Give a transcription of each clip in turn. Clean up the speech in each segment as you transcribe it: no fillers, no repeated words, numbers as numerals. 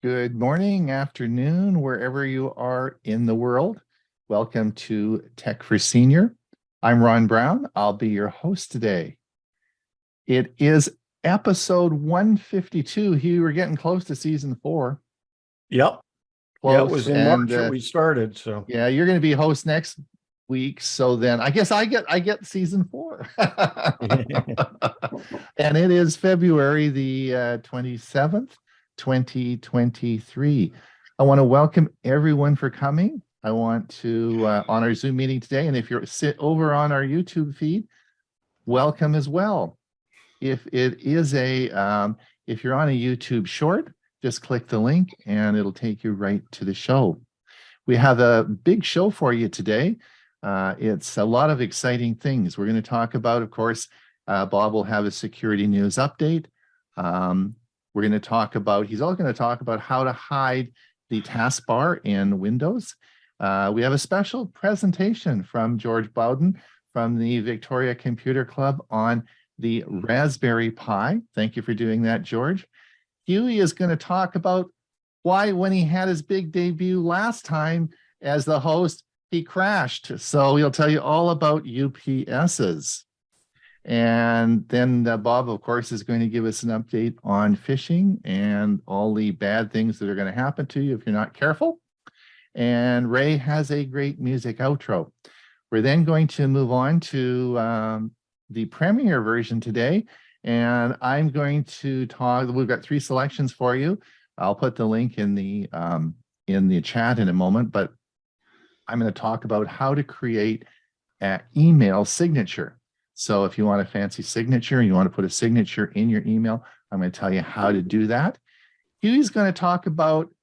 Good morning, afternoon, wherever you are in the world. Welcome to Tech for Senior. I'm Ron Brown. I'll be your host today. It is episode 152. Here we're getting close to season 4. Yep. Close. Yeah, it was in March that we started. So yeah, you're going to be host next week. So then I guess I get season 4. And it is February the 27th. 2023. I want to welcome everyone for coming. I want to on our Zoom meeting today, and if you're over on our YouTube feed, welcome as well. If it is if you're on a YouTube short, just click the link and it'll take you right to the show. We have a big show for you today. It's a lot of exciting things. We're going to talk about, of course, Bob will have a security news update. We're going to talk about, he's all going to talk about how to hide the taskbar in Windows. We have a special presentation from George Bowden from the Victoria Computer Club on the Raspberry Pi. Thank you for doing that, George. Huey is going to talk about why, when he had his big debut last time as the host, he crashed. So he'll tell you all about UPSs. And then Bob, of course, is going to give us an update on phishing and all the bad things that are going to happen to you if you're not careful. And Ray has a great music outro. We're then going to move on to the premiere version today. And I'm going to talk, we've got 3 selections for you. I'll put the link in the chat in a moment, but I'm going to talk about how to create an email signature. So if you want a fancy signature and you want to put a signature in your email, I'm going to tell you how to do that. Huey's going to talk about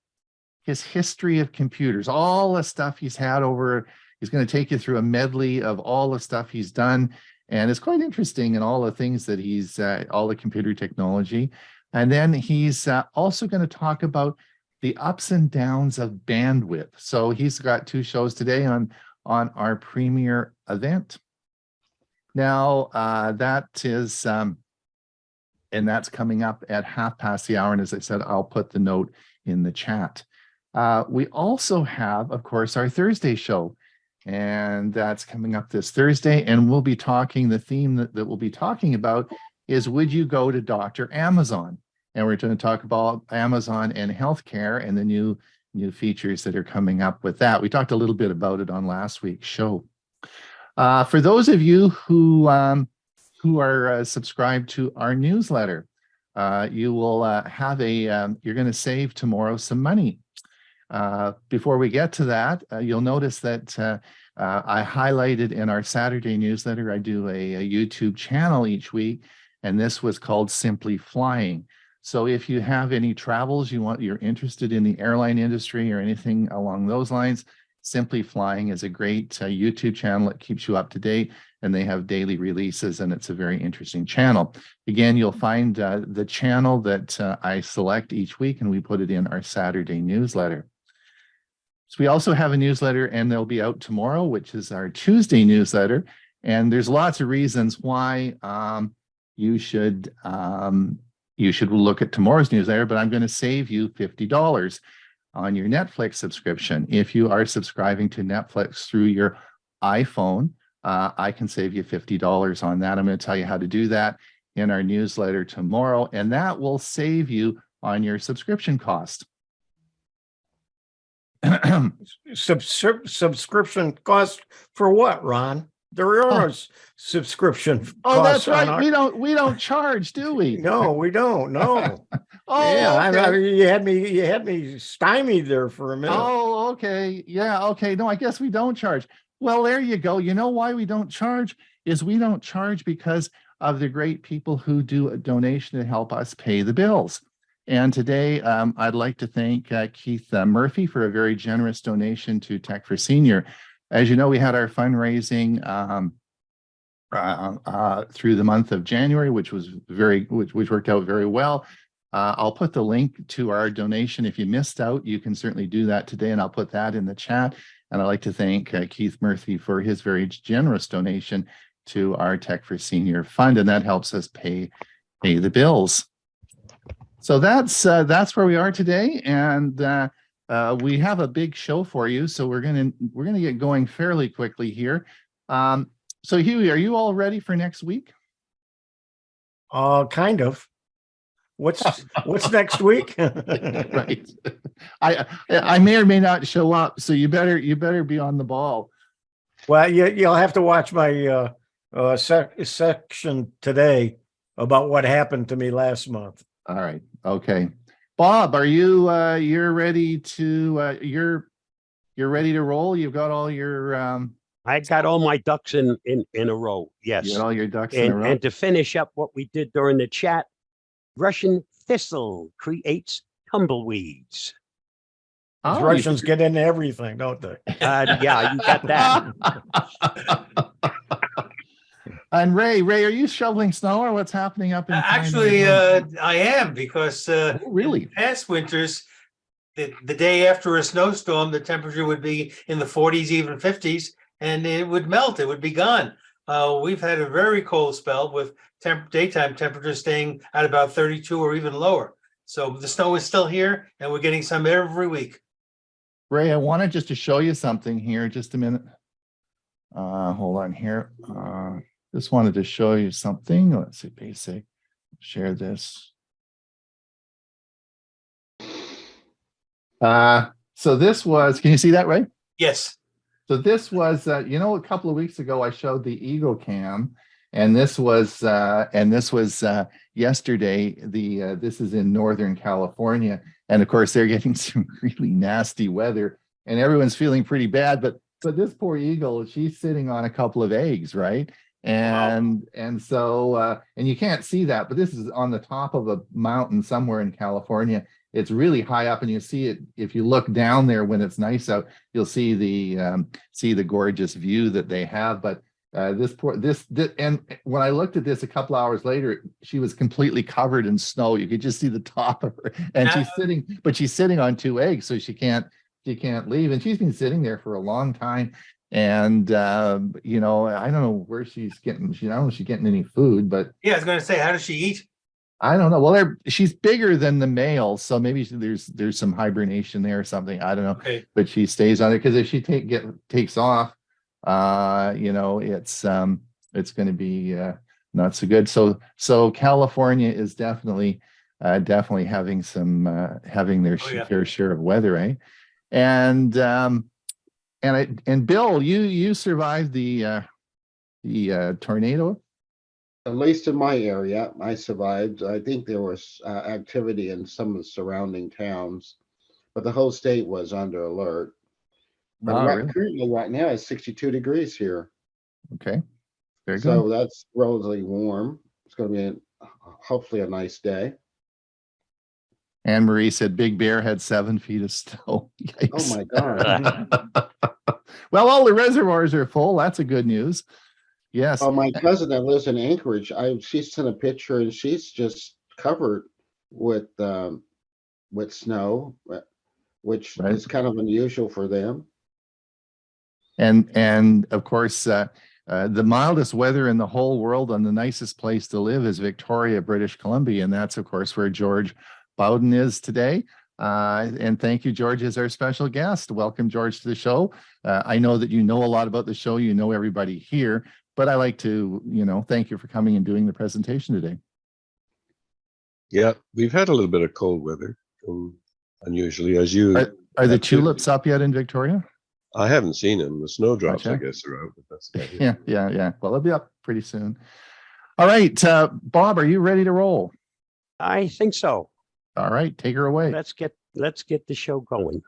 his history of computers, all the stuff he's had over. He's going to take you through a medley of all the stuff he's done. And it's quite interesting in all the things that he's, all the computer technology. And then he's also going to talk about the ups and downs of bandwidth. So he's got 2 shows today on our premiere event. Now, that is, and that's coming up at hour. And as I said, I'll put the note in the chat. We also have, of course, our Thursday show, and that's coming up this Thursday. And we'll be talking, the theme that we'll be talking about is, would you go to Dr. Amazon? And we're going to talk about Amazon and healthcare and the new features that are coming up with that. We talked a little bit about it on last week's show. For those of you who are subscribed to our newsletter, you will have you're going to save tomorrow some money. Before we get to that, you'll notice that I highlighted in our Saturday newsletter, I do a YouTube channel each week, and this was called Simply Flying. So if you have any travels, you're interested in the airline industry or anything along those lines, Simply Flying is a great YouTube channel. It keeps you up to date, and they have daily releases, and it's a very interesting channel. Again, you'll find the channel that I select each week, and we put it in our Saturday newsletter. So we also have a newsletter, and they'll be out tomorrow, which is our Tuesday newsletter. And there's lots of reasons why you should look at tomorrow's newsletter, but I'm going to save you $50 on your Netflix subscription. If you are subscribing to Netflix through your iPhone, I can save you $50 on that. I'm going to tell you how to do that in our newsletter tomorrow, and that will save you on your subscription cost. subscription cost for what, Ron? There are subscription costs. Oh, that's right. We don't charge, do we? No, we don't. No. Oh, yeah. Okay. I mean, you had me stymied there for a minute. Oh, okay. Yeah. Okay. No, I guess we don't charge. Well, there you go. You know why we don't charge is we don't charge because of the great people who do a donation to help us pay the bills. And today, I'd like to thank Keith Murphy for a very generous donation to Tech for Senior. As you know, we had our fundraising through the month of January, which worked out very well. I'll put the link to our donation. If you missed out, you can certainly do that today, and I'll put that in the chat. And I'd like to thank Keith Murphy for his very generous donation to our Tech for Senior fund, and that helps us pay the bills. So that's where we are today, and we have a big show for you. So we're gonna get going fairly quickly here. So Huey, are you all ready for next week? Kind of. What's next week? Right. I may or may not show up, so you better be on the ball. Well, you'll have to watch my section today about what happened to me last month. All right. Okay. Bob, are you you're ready to you're ready to roll? You've got all your I got all my ducks in a row. Yes. you got all your ducks in a row. And to finish up what we did during the chat, Russian thistle creates tumbleweeds. These Russians get into everything, don't they? Yeah, you got that. And Ray, are you shoveling snow, or what's happening up in Actually, I am, because really? past winters, the day after a snowstorm, the temperature would be in the 40s, even 50s, and it would melt. It would be gone. We've had a very cold spell with daytime temperatures staying at about 32 or even lower. So the snow is still here, and we're getting some every week. Ray, I wanted just to show you something here. Just a minute. Hold on here. Just wanted to show you something. Let's see, basic. Share this. So this was, can you see that, Ray? Yes. So this was, you know, a couple of weeks ago, I showed the Eagle Cam, and this was yesterday. This is in Northern California, and of course they're getting some really nasty weather, and everyone's feeling pretty bad. But this poor eagle, she's sitting on a couple of eggs, right? And wow. And so and you can't see that, but this is on the top of a mountain somewhere in California. It's really high up, and you see it if you look down there when it's nice out. You'll see the gorgeous view that they have. But this and when I looked at this a couple hours later, she was completely covered in snow. You could just see the top of her, and she's sitting on two eggs, so she can't leave, and she's been sitting there for a long time. And you know, I don't know where she's getting. I don't know if she's getting any food, but yeah, I was going to say, how does she eat? I don't know. Well, she's bigger than the male, so maybe there's some hibernation there or something. I don't know. Okay. But she stays on it, because if she takes off, you know, it's going to be not so good. So California is definitely having some having their fair share of weather, eh? And Bill, you survived the tornado. At least in my area, I survived. I think there was activity in some of the surrounding towns, but the whole state was under alert. But Really? Currently, right now, it's 62 degrees here. Okay, very good. So that's relatively warm. It's going to be hopefully a nice day. Anne Marie said Big Bear had 7 feet of snow. Yikes. Oh my God. Well, all the reservoirs are full. That's a good news. Yes. Oh, my cousin that lives in Anchorage, she sent a picture, and she's just covered with snow, which is kind of unusual for them. And of course, the mildest weather in the whole world and the nicest place to live is Victoria, British Columbia, and that's of course where George Bowden is today. And thank you, George, as our special guest. Welcome, George, to the show. I know that you know a lot about the show. You know everybody here, but I like to, thank you for coming and doing the presentation today. Yeah, we've had a little bit of cold weather, unusually, as you. Are the tulips up yet in Victoria? I haven't seen them. The snowdrops, Gotcha. I guess, are out. But that's about it. Yeah. Well, they'll be up pretty soon. All right, Bob, are you ready to roll? I think so. All right, take her away. Let's get the show going.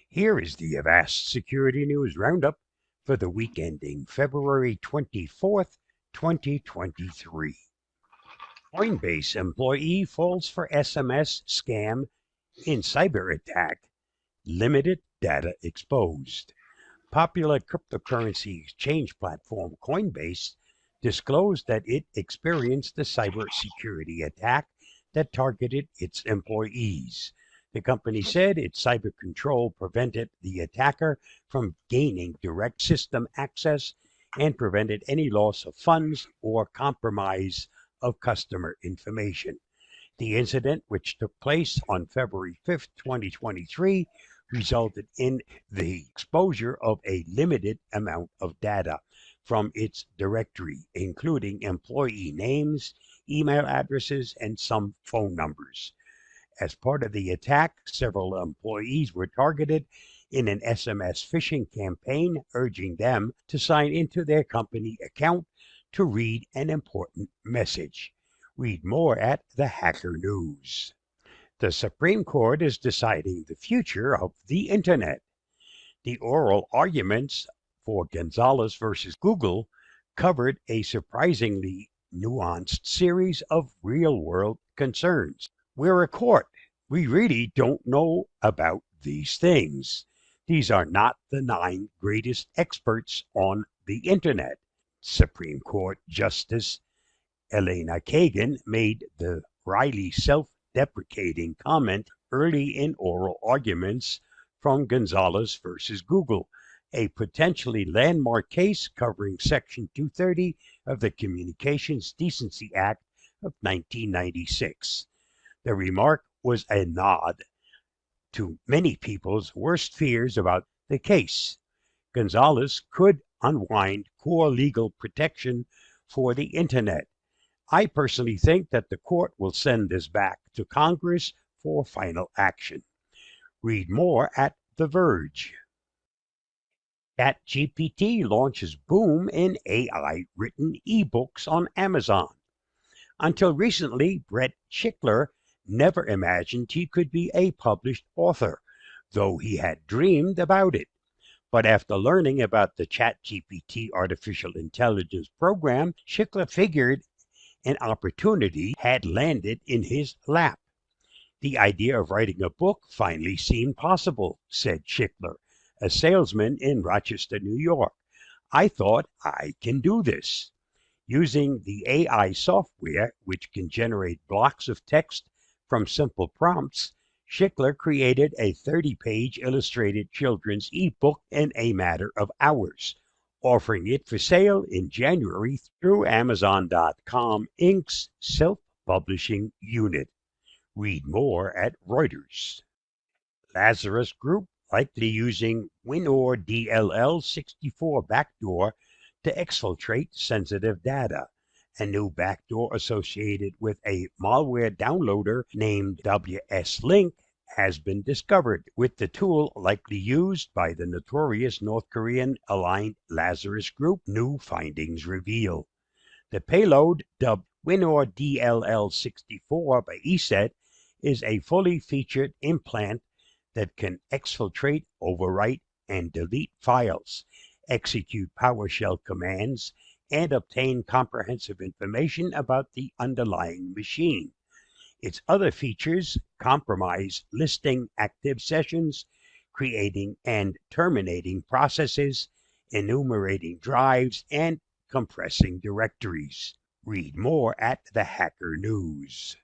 Here is the Avast Security News Roundup for the week ending February 24th, 2023. Coinbase employee falls for SMS scam in cyber attack. Limited data exposed. Popular cryptocurrency exchange platform Coinbase disclosed that it experienced a cybersecurity attack that targeted its employees. The company said its cyber control prevented the attacker from gaining direct system access and prevented any loss of funds or compromise of customer information. The incident, which took place on February 5th, 2023, resulted in the exposure of a limited amount of data from its directory, including employee names, email addresses, and some phone numbers. As part of the attack, several employees were targeted in an SMS phishing campaign, urging them to sign into their company account to read an important message. Read more at the Hacker News. The Supreme Court is deciding the future of the Internet. The oral arguments for Gonzalez versus Google covered a surprisingly nuanced series of real-world concerns. We're a court. We really don't know about these things. These are not the 9 greatest experts on the Internet. Supreme Court Justice Elena Kagan made the wryly self-deprecating comment early in oral arguments from Gonzalez versus Google, a potentially landmark case covering Section 230 of the Communications Decency Act of 1996. The remark was a nod to many people's worst fears about the case. Gonzalez could unwind core legal protection for the Internet. I personally think that the court will send this back to Congress for final action. Read more at The Verge. ChatGPT launches boom in AI-written ebooks on Amazon. Until recently, Brett Schickler never imagined he could be a published author, though he had dreamed about it. But after learning about the ChatGPT artificial intelligence program, Schickler figured an opportunity had landed in his lap. The idea of writing a book finally seemed possible, said Schickler, a salesman in Rochester, New York. I thought, I can do this. Using the AI software, which can generate blocks of text from simple prompts, Schickler created a 30-page illustrated children's ebook in a matter of hours, offering it for sale in January through Amazon.com Inc.'s self-publishing unit. Read more at Reuters. Lazarus Group likely using ℍ𝕖𝕚64 backdoor to exfiltrate sensitive data. A new backdoor associated with a malware downloader named WSLink has been discovered, with the tool likely used by the notorious North Korean-aligned Lazarus Group, new findings reveal. The payload, dubbed ℍ𝕖𝕚64 by ESET, is a fully featured implant that can exfiltrate, overwrite, and delete files, execute PowerShell commands, and obtain comprehensive information about the underlying machine. Its other features compromise listing active sessions, creating and terminating processes, enumerating drives, and compressing directories. Read more at the Hacker News.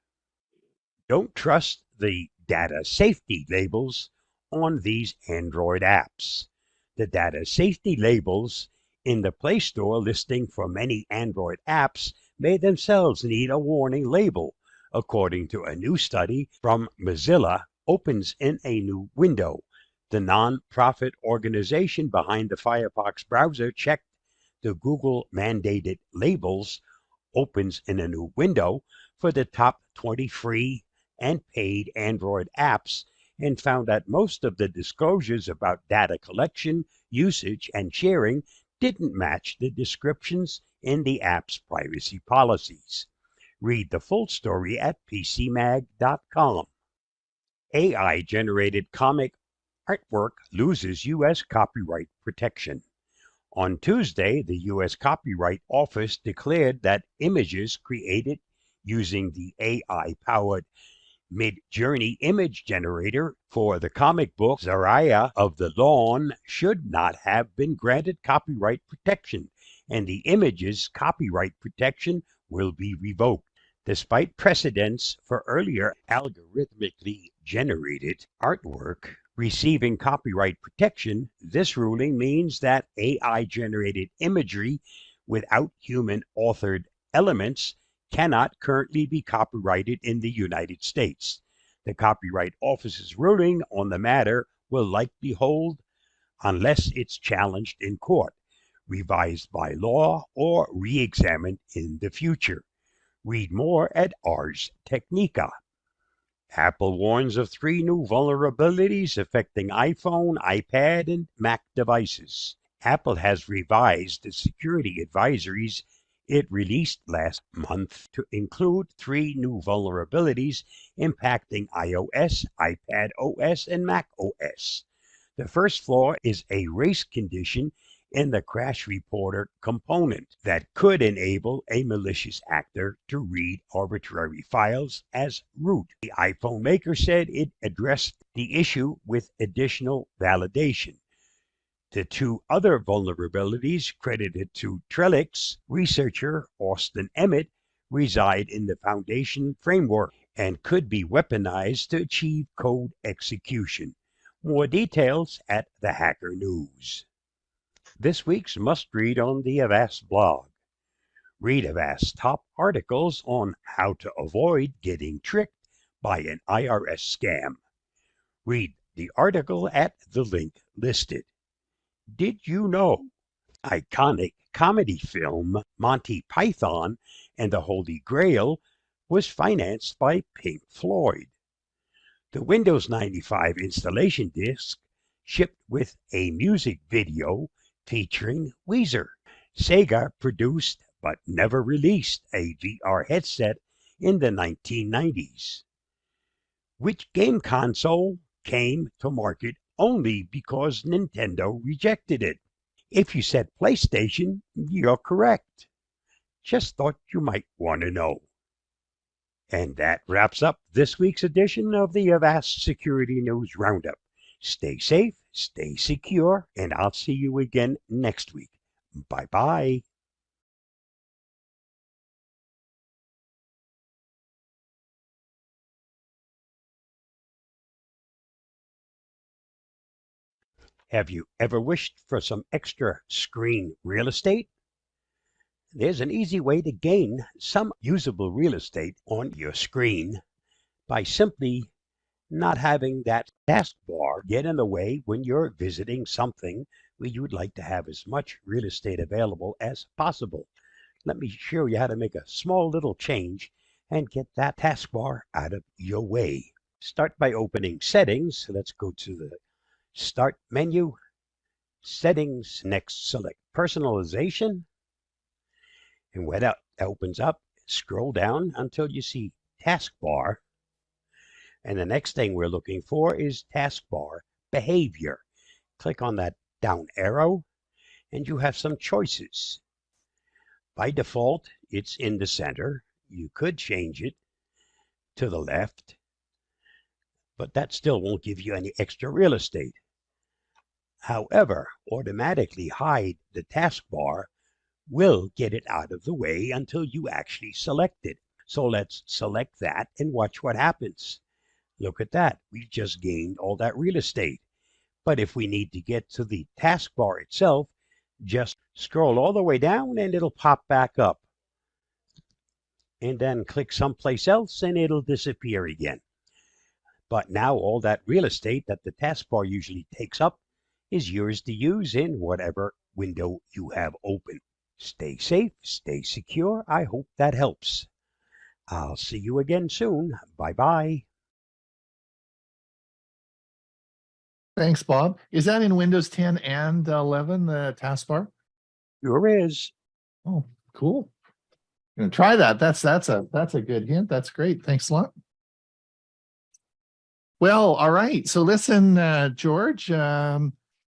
Don't trust the data safety labels on these Android apps. The data safety labels in the Play Store listing for many Android apps may themselves need a warning label, according to a new study from Mozilla opens in a new window. The non-profit organization behind the Firefox browser checked the Google-mandated labels, opens in a new window, for the top 20 free and paid Android apps, and found that most of the disclosures about data collection, usage, and sharing didn't match the descriptions in the app's privacy policies. Read the full story at PCMag.com. AI-generated comic artwork loses U.S. copyright protection. On Tuesday, the U.S. Copyright Office declared that images created using the AI-powered Mid-Journey image generator for the comic book Zaraya of the Lawn should not have been granted copyright protection, and the image's copyright protection will be revoked. Despite precedents for earlier algorithmically AI-generated artwork receiving copyright protection. This ruling means that AI-generated imagery without human-authored elements cannot currently be copyrighted in the United States. The Copyright Office's ruling on the matter will likely hold unless it's challenged in court, revised by law, or re-examined in the future. Read more at Ars Technica. Apple warns of 3 new vulnerabilities affecting iPhone, iPad, and Mac devices. Apple has revised the security advisories it released last month to include 3 new vulnerabilities impacting iOS, iPad OS, and Mac OS. The first flaw is a race condition in the crash reporter component that could enable a malicious actor to read arbitrary files as root. The iPhone maker said it addressed the issue with additional validation. The 2 other vulnerabilities credited to Trellix researcher Austin Emmett reside in the Foundation framework and could be weaponized to achieve code execution. More details at the Hacker News. This week's must-read on the Avast blog. Read Avast's top articles on how to avoid getting tricked by an IRS scam. Read the article at the link listed. Did you know? Iconic comedy film Monty Python and the Holy Grail was financed by Pink Floyd. The Windows 95 installation disc shipped with a music video featuring Weezer. Sega produced but never released a VR headset in the 1990s. Which game console came to market only because Nintendo rejected it? If you said PlayStation, you're correct. Just thought you might want to know. And that wraps up this week's edition of the Avast Security News Roundup. Stay safe, stay secure, and I'll see you again next week. Bye-bye. Have you ever wished for some extra screen real estate? There's an easy way to gain some usable real estate on your screen by simply not having that taskbar get in the way when you're visiting something where you would like to have as much real estate available as possible. Let me show you how to make a small little change and get that taskbar out of your way. Start by opening Settings. Let's go to the Start menu. Settings. Next, select Personalization. And when that opens up, scroll down until you see Taskbar. And the next thing we're looking for is Taskbar Behavior. Click on that down arrow, and you have some choices. By default, it's in the center. You could change it to the left, but that still won't give you any extra real estate. However, automatically hide the taskbar will get it out of the way until you actually select it. So let's select that and watch what happens. Look at that. We just gained all that real estate. But if we need to get to the taskbar itself, just scroll all the way down and it'll pop back up. And then click someplace else and it'll disappear again. But now all that real estate that the taskbar usually takes up is yours to use in whatever window you have open. Stay safe, stay secure. I hope that helps. I'll see you again soon. Bye-bye. Thanks, Bob. Is that in Windows 10 and 11, the taskbar? Sure is. Oh, cool. I'm gonna try that. That's a good hint. That's great. Thanks a lot. Well, all right. So listen, George,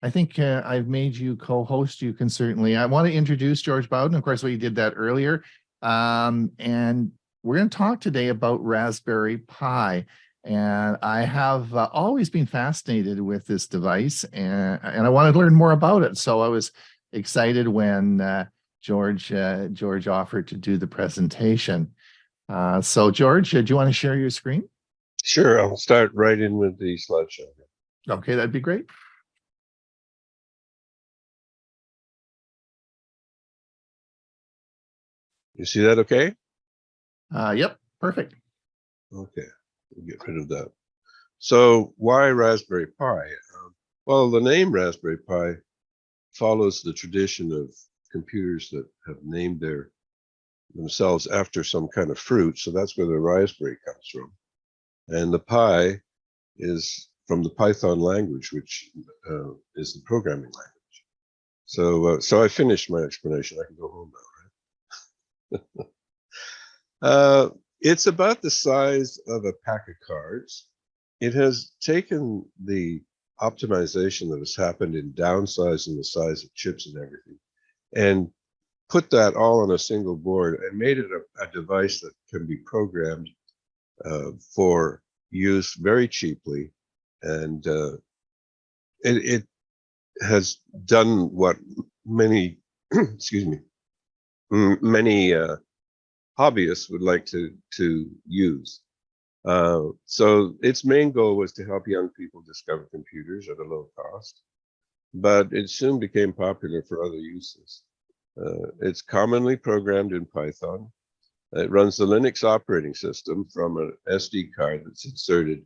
I think I've made you co-host. You can certainly, I want to introduce George Bowden. Of course, we did that earlier. And we're going to talk today about Raspberry Pi. And I have always been fascinated with this device, and I wanted to learn more about it. So I was excited when George offered to do the presentation. So George, do you want to share your screen? Sure, I'll start right in with the slideshow. Okay, that'd be great. You see that okay? Yep, perfect. Okay, we'll get rid of that. So why Raspberry Pi? Well, the name Raspberry Pi follows the tradition of computers that have named themselves after some kind of fruit. So that's where the raspberry comes from. And the Pi is from the Python language, which is the programming language. So I finished my explanation. I can go home now, right? It's about the size of a pack of cards. It has taken the optimization that has happened in downsizing the size of chips and everything, and put that all on a single board and made it a device that can be programmed for use very cheaply. And it has done what many, excuse me, many hobbyists would like to use. So its main goal was to help young people discover computers at a low cost, but it soon became popular for other uses. It's commonly programmed in Python. It runs the Linux operating system from an SD card that's inserted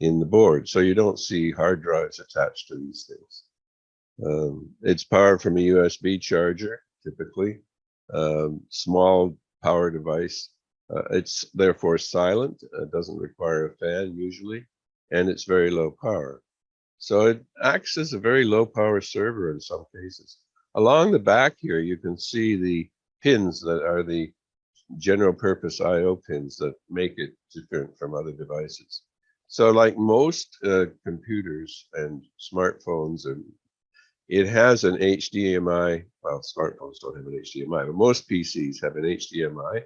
in the board, so you don't see hard drives attached to these things. It's powered from a USB charger, typically. Small power device. It's therefore silent. It doesn't require a fan usually, and it's very low power. So it acts as a very low power server in some cases. Along the back here, you can see the pins that are the general purpose IO pins that make it different from other devices. So like most computers and smartphones, it has an HDMI, well, smartphones don't have an HDMI, but most PCs have an HDMI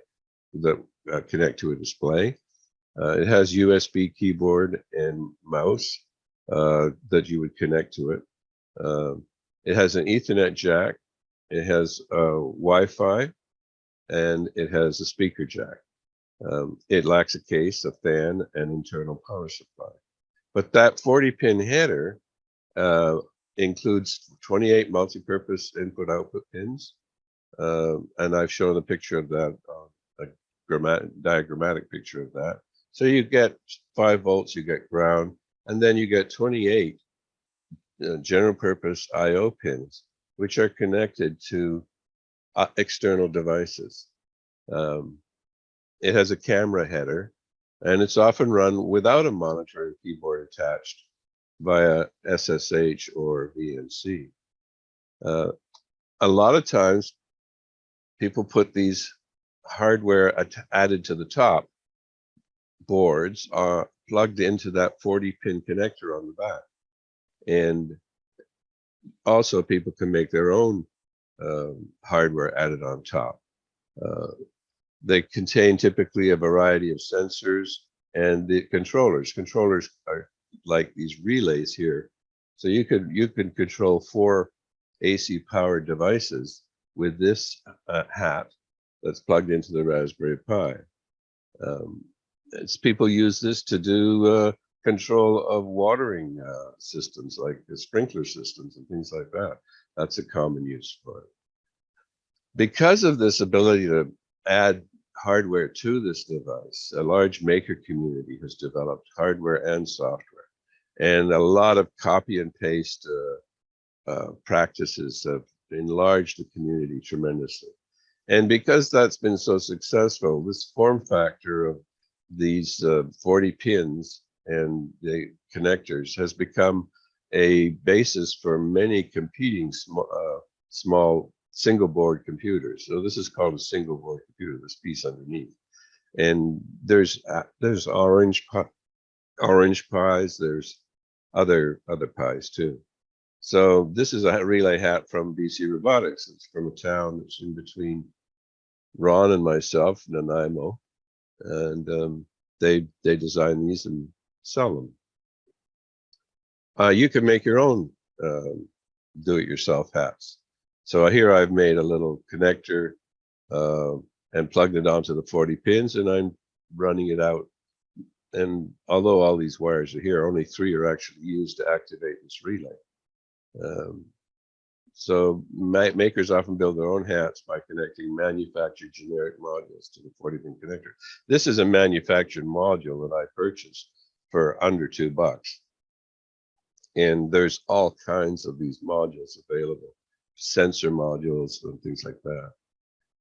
that connect to a display. It has USB keyboard and mouse that you would connect to it. It has an Ethernet jack. It has Wi-Fi, and it has a speaker jack. It lacks a case, a fan, and internal power supply. But that 40-pin header includes 28 multi-purpose input-output pins, and I've shown a picture of that, a diagrammatic picture of that. So you get 5 volts, you get ground, and then you get 28 general purpose IO pins, which are connected to external devices. It has a camera header, and it's often run without a monitor and keyboard attached via SSH or VNC. A lot of times people put these hardware added to the top boards are plugged into that 40-pin connector on the back. And also people can make their own hardware added on top. They contain typically a variety of sensors and the controllers. Controllers are like these relays here. So you can control 4 AC powered devices with this hat that's plugged into the Raspberry Pi. People use this to do control of watering systems, like the sprinkler systems and things like that. That's a common use for it. Because of this ability to add hardware to this device, a large maker community has developed hardware and software, and a lot of copy and paste practices have enlarged the community tremendously. And because that's been so successful, this form factor of these 40 pins and the connectors has become a basis for many competing small single board computers. So this is called a single board computer, this piece underneath. And there's orange pies, there's other pies too. So this is a relay hat from BC Robotics. It's from a town that's in between Ron and myself, Nanaimo, and they design these and sell them. You can make your own do-it-yourself hats. So here I've made a little connector and plugged it onto the 40 pins, and I'm running it out and although all these wires are here, only 3 are actually used to activate this relay. So makers often build their own hats by connecting manufactured generic modules to the 40-pin connector. This is a manufactured module that I purchased for under $2. And there's all kinds of these modules available, sensor modules and things like that.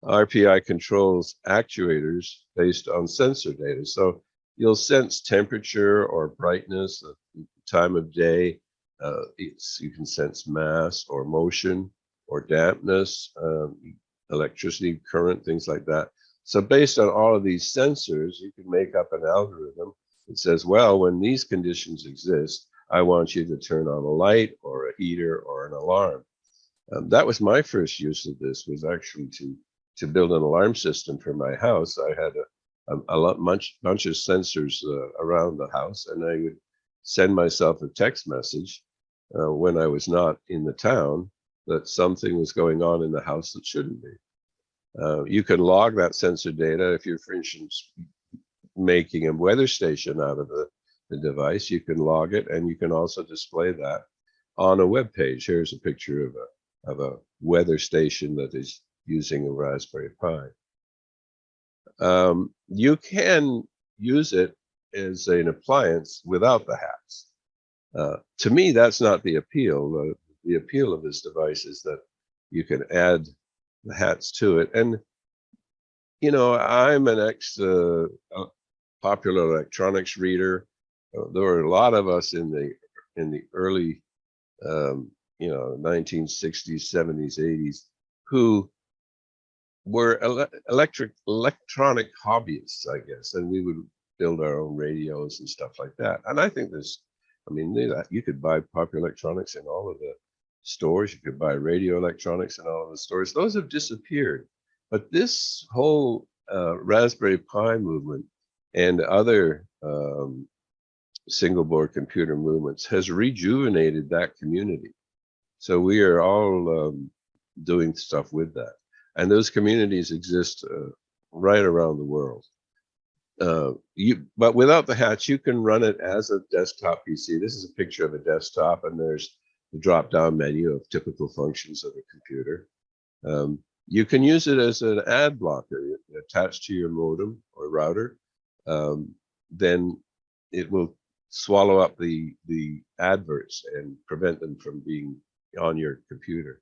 RPI controls actuators based on sensor data. So you'll sense temperature or brightness, time of day. You can sense mass or motion or dampness, electricity, current, things like that. So based on all of these sensors, you can make up an algorithm that says, well, when these conditions exist, I want you to turn on a light or a heater or an alarm. That was my first use of this, was actually to build an alarm system for my house. I had bunch of sensors around the house, and I would send myself a text message when I was not in the town that something was going on in the house that shouldn't be. You can log that sensor data if you're, for instance, making a weather station out of the device. You can log it, and you can also display that on a web page. Here's a picture of a weather station that is using a Raspberry Pi. You can use it as an appliance without the hats. To me, that's not the appeal. The appeal of this device is that you can add the hats to it. And, you know, I'm an popular electronics reader. There were a lot of us in the early, 1960s, 70s, 80s, who were electronic hobbyists, I guess, and we would build our own radios and stuff like that. And I think you could buy popular electronics in all of the stores. You could buy radio electronics in all of the stores. Those have disappeared. But this whole Raspberry Pi movement and other single board computer movements has rejuvenated that community. So we are all doing stuff with that. And those communities exist right around the world. But without the hats, you can run it as a desktop PC. This is a picture of a desktop, and there's the drop-down menu of typical functions of a computer. You can use it as an ad blocker attached to your modem or router. Then it will swallow up the adverts and prevent them from being on your computer.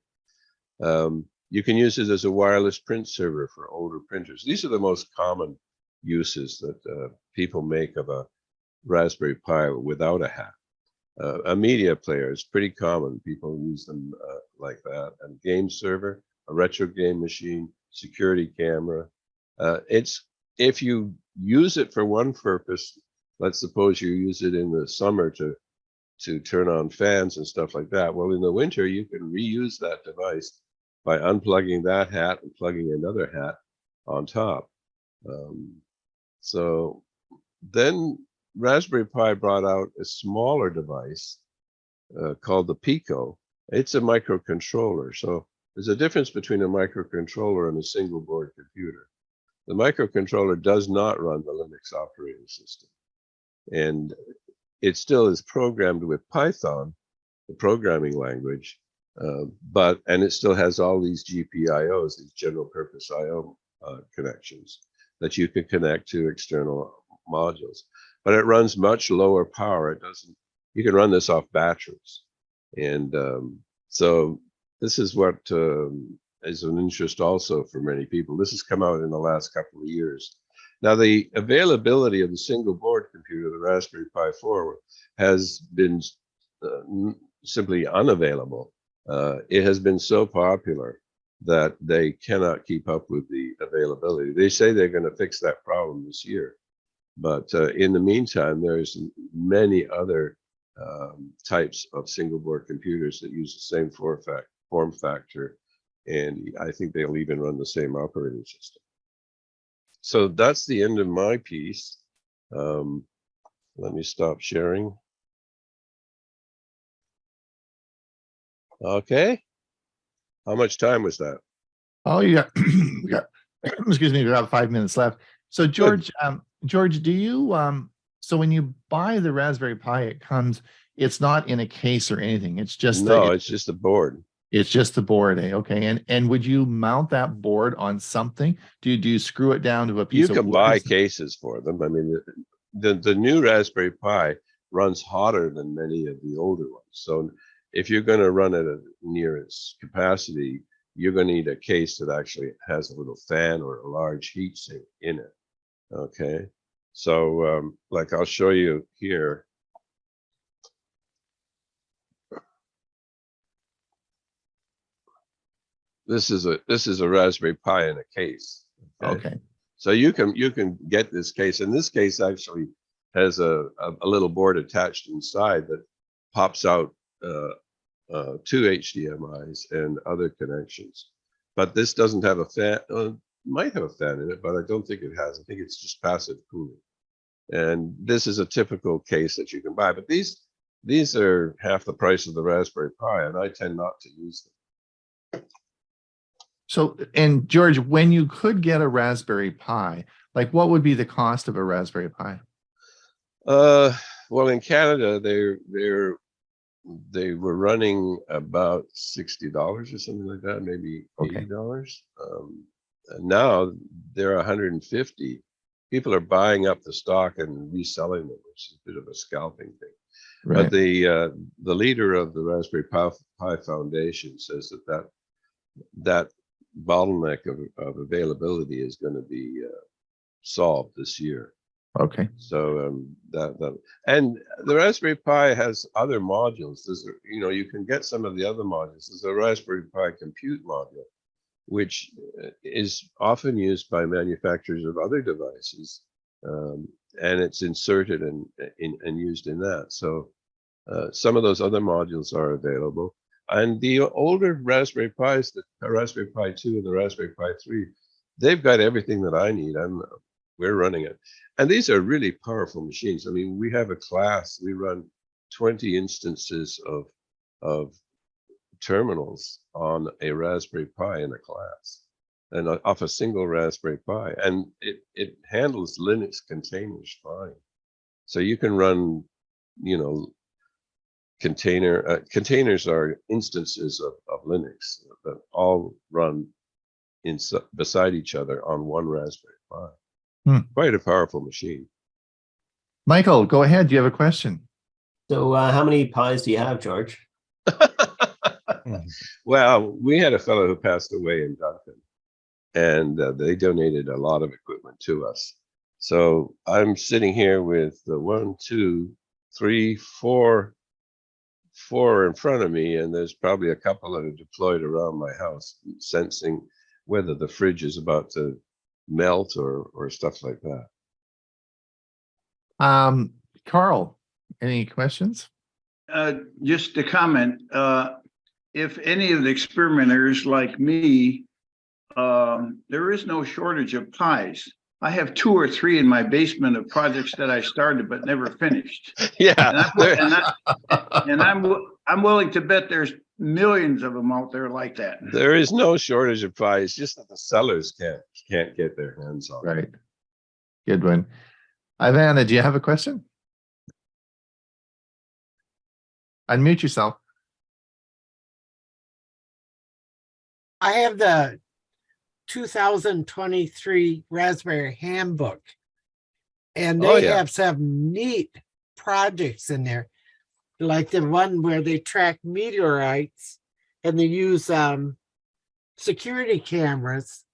You can use it as a wireless print server for older printers. These are the most common uses that people make of a Raspberry Pi without a hat. A media player is pretty common. People use them like that. And game server, a retro game machine, security camera. If you use it for one purpose, let's suppose you use it in the summer to turn on fans and stuff like that. Well, in the winter, you can reuse that device by unplugging that hat and plugging another hat on top. So then Raspberry Pi brought out a smaller device called the Pico. It's a microcontroller. So there's a difference between a microcontroller and a single board computer. The microcontroller does not run the Linux operating system. And it still is programmed with Python, the programming language, and it still has all these GPIOs, these general purpose IO connections that you can connect to external modules. But it runs much lower power. You can run this off batteries. And so this is what is an interest also for many people. This has come out in the last couple of years. Now, the availability of the single board computer, the Raspberry Pi 4, has been simply unavailable. It has been so popular that they cannot keep up with the availability. They say they're going to fix that problem this year. But in the meantime, there's many other types of single board computers that use the same form factor. And I think they'll even run the same operating system. So that's the end of my piece. Let me stop sharing. Okay. How much time was that? Oh, we got excuse me, we got 5 minutes left. So George, George, do you So when you buy the Raspberry Pi, it's not in a case or anything. It's just No, it's just a board. it's just the board, eh? Okay. And would you mount that board on something? Do you screw it down to a piece You of can wood? buy cases for them. I mean, the new Raspberry Pi runs hotter than many of the older ones. So if you're going to run it near its capacity, you're going to need a case that actually has a little fan or a large heat sink in it. Okay. So like I'll show you here. This is a Raspberry Pi in a case. Okay. So you can get this case, and this case actually has a little board attached inside that pops out 2 HDMI's and other connections. But this doesn't have a fan. Might have a fan in it, but I don't think it has. I think it's just passive cooling. And this is a typical case that you can buy. But these are half the price of the Raspberry Pi, and I tend not to use them. So, and George, when you could get a Raspberry Pi, like what would be the cost of a Raspberry Pi? Well, in Canada, they were running about $60 or something like that, maybe $80. And now they're 150. People are buying up the stock and reselling them, which is a bit of a scalping thing. Right. But the leader of the Raspberry Pi Foundation says that bottleneck of availability is going to be solved this year. Okay. So and the Raspberry Pi has other modules. You can get some of the other modules. There's a Raspberry Pi compute module, which is often used by manufacturers of other devices, and it's inserted and used in that. So some of those other modules are available. And the older Raspberry Pis, the Raspberry Pi 2 and the Raspberry Pi 3, they've got everything that I need. We're running it. And these are really powerful machines. I mean, we have a class, we run 20 instances of terminals on a Raspberry Pi in a class, and off a single Raspberry Pi. And it handles Linux containers fine. So you can run, containers are instances of Linux that all run beside each other on one Raspberry Pi. Quite a powerful machine. Michael, go ahead. Do you have a question? So how many pies do you have, George? Well, we had a fellow who passed away in Duncan, and they donated a lot of equipment to us. So I'm sitting here with the 1, 2, 3, 4 in front of me, and there's probably a couple that are deployed around my house, sensing whether the fridge is about to melt or stuff like that. Carl, any questions? Just to comment, if any of the experimenters like me, there is no shortage of pies. I have 2 or 3 in my basement of projects that I started but never finished. Yeah, and I'm willing to bet there's millions of them out there like that. there is no shortage of pies, just that the sellers can't get their hands on. Right. Good one. Ivana, do you have a question? Unmute yourself. I have the 2023 Raspberry Handbook, and they have some neat projects in there, like the one where they track meteorites and they use security cameras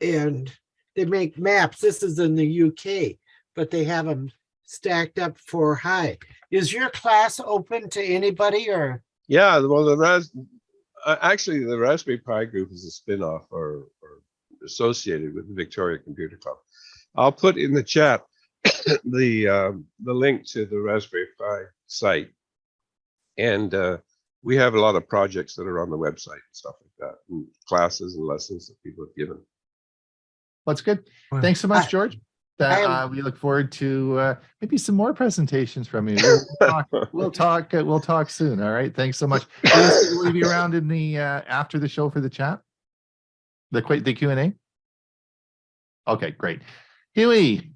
and they make maps. This is in the UK, but they have them stacked up for high. Is your class open to anybody, or? Yeah, well, actually, the Raspberry Pi group is a spin-off or associated with the Victoria Computer Club. I'll put in the chat the link to the Raspberry Pi site, and we have a lot of projects that are on the website and stuff like that, and classes and lessons that people have given. That's good. Thanks so much, George. We look forward to maybe some more presentations from you. We'll talk soon. All right. Thanks so much. Will you be around in the after the show for the chat? The Q&A? Okay, great. Hewie,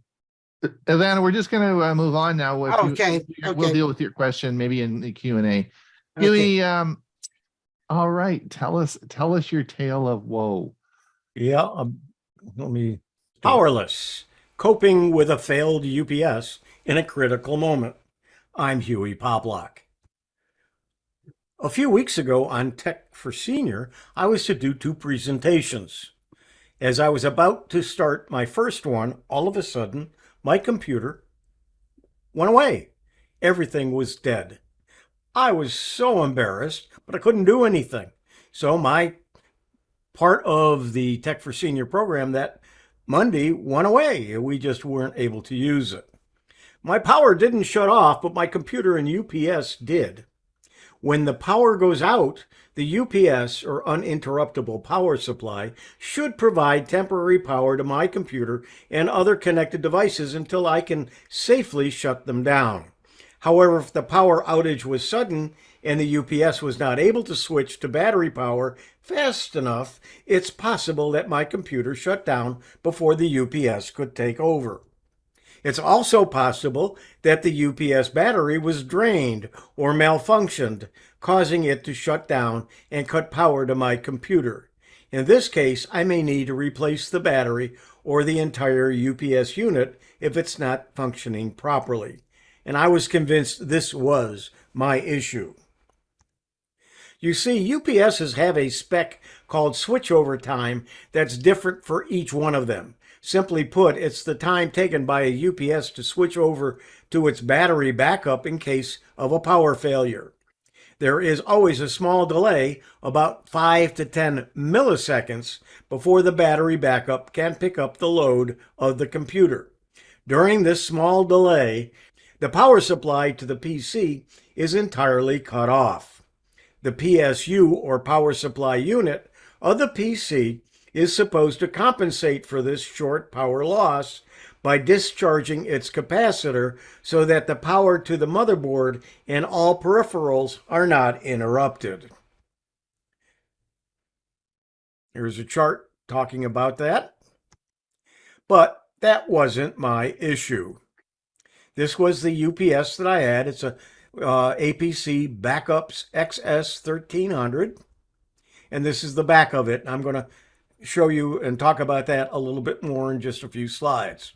Ivana, we're just going to move on now. If you- Okay, We'll okay. deal with your question maybe in the Q&A. Okay. Huey, all right. Tell us your tale of woe. Yeah, let me. Powerless, coping with a failed UPS in a critical moment. I'm Huey Poplock. A few weeks ago on Tech for Senior, I was to do 2 presentations. As I was about to start my first one, all of a sudden, my computer went away. Everything was dead. I was so embarrassed, but I couldn't do anything. So my part of the Tech for Senior program that Monday went away. We just weren't able to use it. My power didn't shut off, but my computer and UPS did. When the power goes out, the UPS, or uninterruptible power supply, should provide temporary power to my computer and other connected devices until I can safely shut them down. However, if the power outage was sudden and the UPS was not able to switch to battery power fast enough, it's possible that my computer shut down before the UPS could take over. It's also possible that the UPS battery was drained or malfunctioned, causing it to shut down and cut power to my computer. In this case, I may need to replace the battery or the entire UPS unit if it's not functioning properly. And I was convinced this was my issue. You see, UPSs have a spec called switchover time that's different for each one of them. Simply put, it's the time taken by a UPS to switch over to its battery backup in case of a power failure. There is always a small delay, about 5 to 10 milliseconds, before the battery backup can pick up the load of the computer. During this small delay, the power supply to the PC is entirely cut off. The PSU, or power supply unit, of the PC is supposed to compensate for this short power loss by discharging its capacitor so that the power to the motherboard and all peripherals are not interrupted. Here's a chart talking about that. But that wasn't my issue. This was the UPS that I had. It's a APC Backups XS1300. And this is the back of it. I'm going to show you and talk about that a little bit more in just a few slides.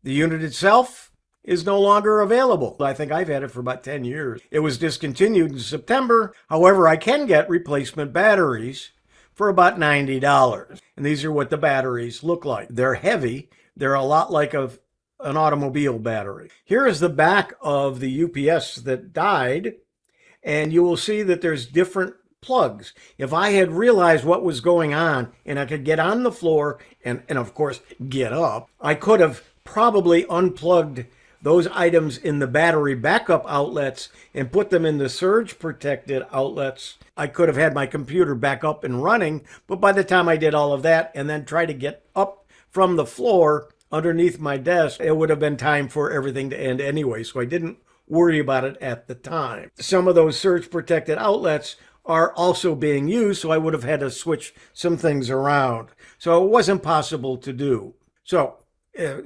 The unit itself is no longer available. I think I've had it for about 10 years. It was discontinued in September. However, I can get replacement batteries for about $90. And these are what the batteries look like. They're heavy. They're a lot like an automobile battery. Here is the back of the UPS that died. And you will see that there's different plugs. If I had realized what was going on and I could get on the floor and of course get up, I could have probably unplugged those items in the battery backup outlets and put them in the surge protected outlets. I could have had my computer back up and running, but by the time I did all of that and then try to get up from the floor underneath my desk, it would have been time for everything to end anyway, so I didn't worry about it at the time. Some of those surge protected outlets are also being used, so I would have had to switch some things around. So it wasn't possible to do. So,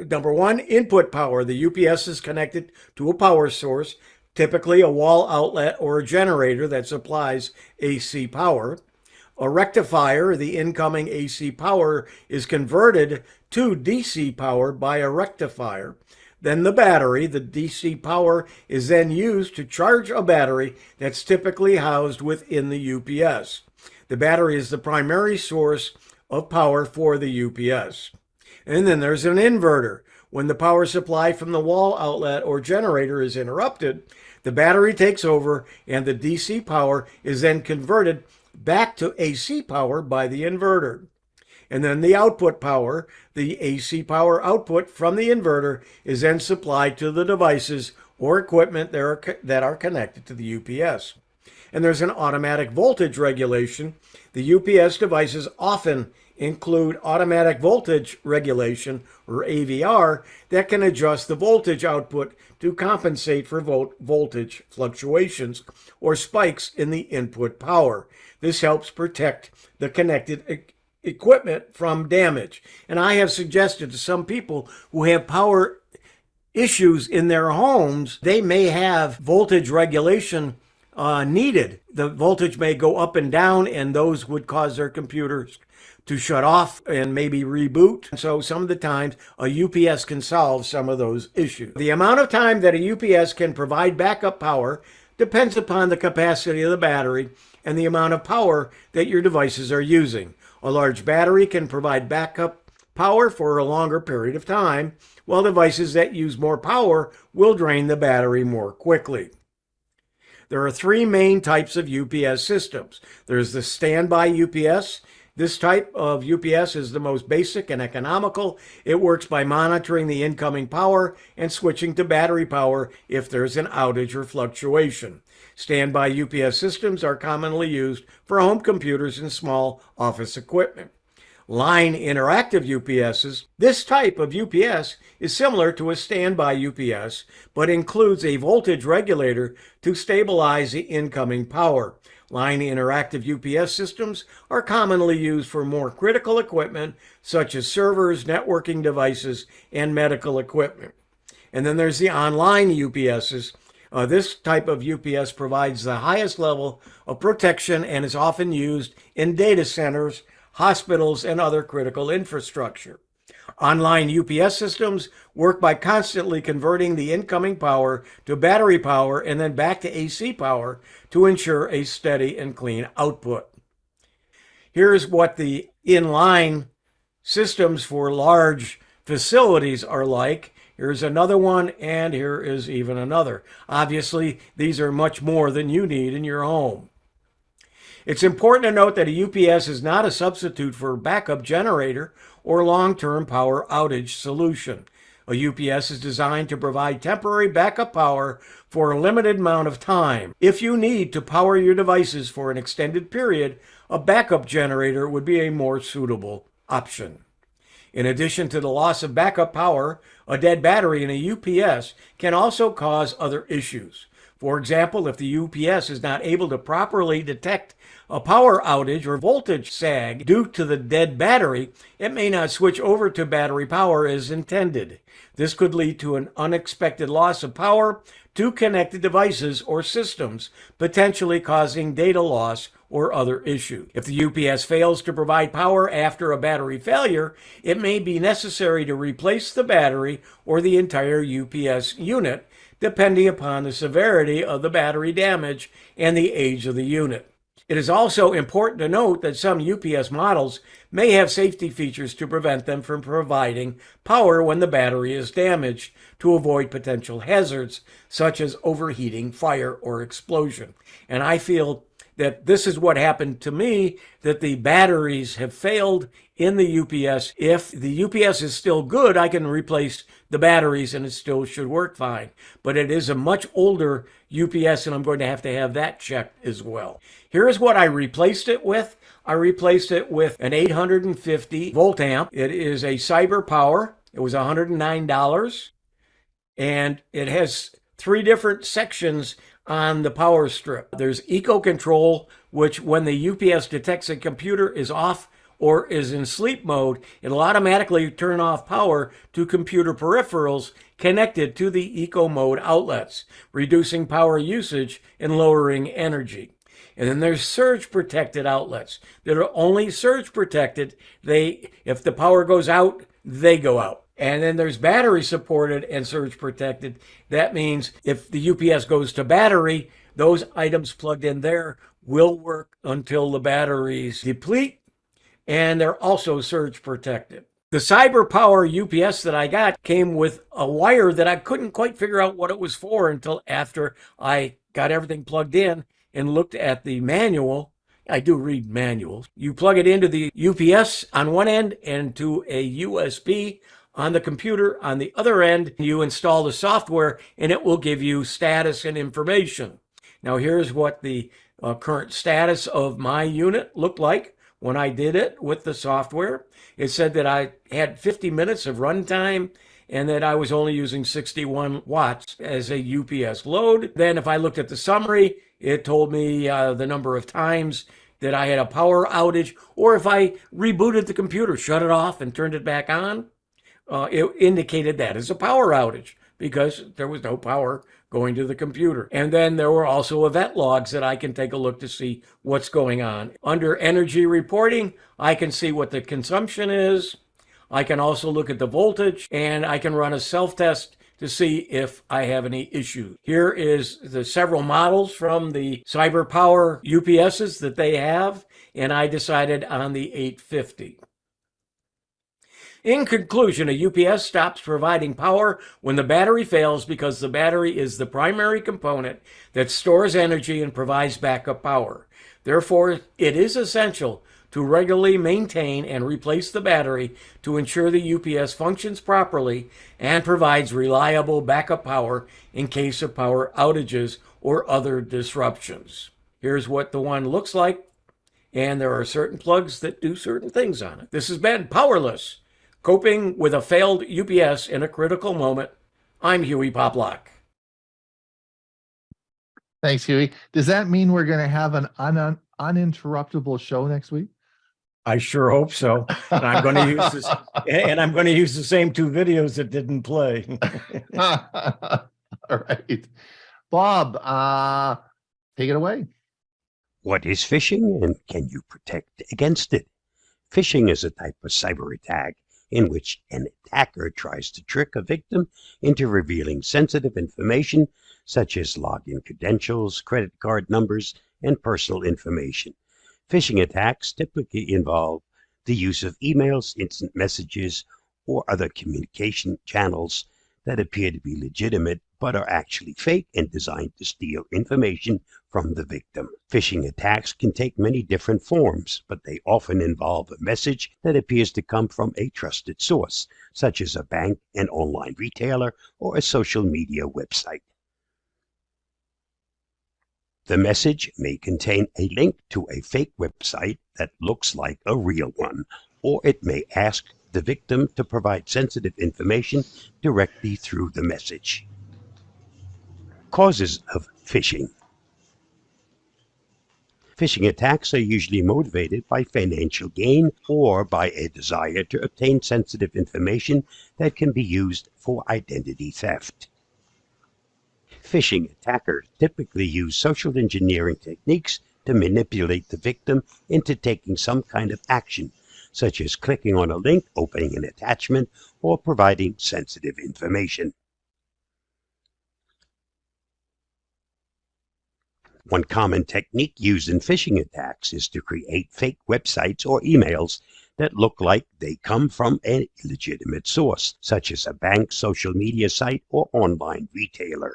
number one, input power. The UPS is connected to a power source, typically a wall outlet or a generator that supplies AC power. A rectifier, the incoming AC power, is converted to DC power by a rectifier. Then the battery, the DC power, is then used to charge a battery that's typically housed within the UPS. The battery is the primary source of power for the UPS. And then there's an inverter. When the power supply from the wall outlet or generator is interrupted, the battery takes over and the DC power is then converted back to AC power by the inverter. And then the output power, the AC power output from the inverter, is then supplied to the devices or equipment that are connected to the UPS. And there's an automatic voltage regulation. The UPS devices often include automatic voltage regulation, or AVR, that can adjust the voltage output to compensate for voltage fluctuations or spikes in the input power. This helps protect the connected equipment from damage. And I have suggested to some people who have power issues in their homes, they may have voltage regulation needed. The voltage may go up and down, and those would cause their computers to shut off and maybe reboot. So some of the times a UPS can solve some of those issues. The amount of time that a UPS can provide backup power depends upon the capacity of the battery and the amount of power that your devices are using. A large battery can provide backup power for a longer period of time, while devices that use more power will drain the battery more quickly. There are three main types of UPS systems. There's the standby UPS. This type of UPS is the most basic and economical. It works by monitoring the incoming power and switching to battery power if there's an outage or fluctuation. Standby UPS systems are commonly used for home computers and small office equipment. Line interactive UPSs. This type of UPS is similar to a standby UPS, but includes a voltage regulator to stabilize the incoming power. Line interactive UPS systems are commonly used for more critical equipment, such as servers, networking devices, and medical equipment. And then there's the online UPSs. This type of UPS provides the highest level of protection and is often used in data centers, hospitals, and other critical infrastructure. Online UPS systems work by constantly converting the incoming power to battery power and then back to AC power to ensure a steady and clean output. Here's what the inline systems for large facilities are like. Here's another one, and here is even another. Obviously, these are much more than you need in your home. It's important to note that a UPS is not a substitute for a backup generator or long-term power outage solution. A UPS is designed to provide temporary backup power for a limited amount of time. If you need to power your devices for an extended period, a backup generator would be a more suitable option. In addition to the loss of backup power, a dead battery in a UPS can also cause other issues. For example, if the UPS is not able to properly detect a power outage or voltage sag due to the dead battery, it may not switch over to battery power as intended. This could lead to an unexpected loss of power to connected devices or systems, potentially causing data loss or other issues. If the UPS fails to provide power after a battery failure, it may be necessary to replace the battery or the entire UPS unit, depending upon the severity of the battery damage and the age of the unit. It is also important to note that some UPS models may have safety features to prevent them from providing power when the battery is damaged to avoid potential hazards such as overheating, fire, or explosion. And I feel that this is what happened to me, that the batteries have failed in the UPS. If the UPS is still good, I can replace the batteries and it still should work fine. But it is a much older UPS and I'm going to have that checked as well. Here's what I replaced it with. I replaced it with an 850 volt amp. It is a Cyber Power. It was $109 and it has three different sections on the power strip. There's Eco Control, which when the UPS detects a computer is off or is in sleep mode, it'll automatically turn off power to computer peripherals connected to the Eco Mode outlets, reducing power usage and lowering energy. And then there's surge protected outlets that are only surge protected. If the power goes out, they go out. And then there's battery supported and surge protected. That means if the UPS goes to battery, those items plugged in there will work until the batteries deplete, and they're also surge protected. The Cyber Power UPS that I got came with a wire that I couldn't quite figure out what it was for until after I got everything plugged in and looked at the manual. I do read manuals. You plug it into the UPS on one end and to a USB on the computer on the other end. You install the software and it will give you status and information. Now here's what the current status of my unit looked like when I did it with the software. It said that I had 50 minutes of runtime and that I was only using 61 watts as a UPS load. Then if I looked at the summary, it told me the number of times that I had a power outage, or if I rebooted the computer, shut it off and turned it back on, it indicated that as a power outage because there was no power going to the computer. And then there were also event logs that I can take a look to see what's going on. Under energy reporting, I can see what the consumption is. I can also look at the voltage, and I can run a self-test to see if I have any issues. Here is the several models from the CyberPower UPSs that they have, and I decided on the 850. In conclusion, a UPS stops providing power when the battery fails because the battery is the primary component that stores energy and provides backup power. Therefore, it is essential to regularly maintain and replace the battery to ensure the UPS functions properly and provides reliable backup power in case of power outages or other disruptions. Here's what the one looks like, and there are certain plugs that do certain things on it. This has been Powerless, Coping with a Failed UPS in a Critical Moment. I'm Huey Poplock. Thanks, Huey. Does that mean we're going to have an uninterruptible show next week? I sure hope so. And I'm going to use this, and I'm going to use the same two videos that didn't play. All right. Bob, take it away. What is phishing and can you protect against it? Phishing is a type of cyber attack in which an attacker tries to trick a victim into revealing sensitive information such as login credentials, credit card numbers, and personal information. Phishing attacks typically involve the use of emails, instant messages, or other communication channels that appear to be legitimate but are actually fake and designed to steal information from the victim. Phishing attacks can take many different forms, but they often involve a message that appears to come from a trusted source, such as a bank, an online retailer, or a social media website. The message may contain a link to a fake website that looks like a real one, or it may ask the victim to provide sensitive information directly through the message. Causes of phishing. Phishing attacks are usually motivated by financial gain or by a desire to obtain sensitive information that can be used for identity theft. Phishing attackers typically use social engineering techniques to manipulate the victim into taking some kind of action, such as clicking on a link, opening an attachment, or providing sensitive information. One common technique used in phishing attacks is to create fake websites or emails that look like they come from a legitimate source, such as a bank, social media site, or online retailer.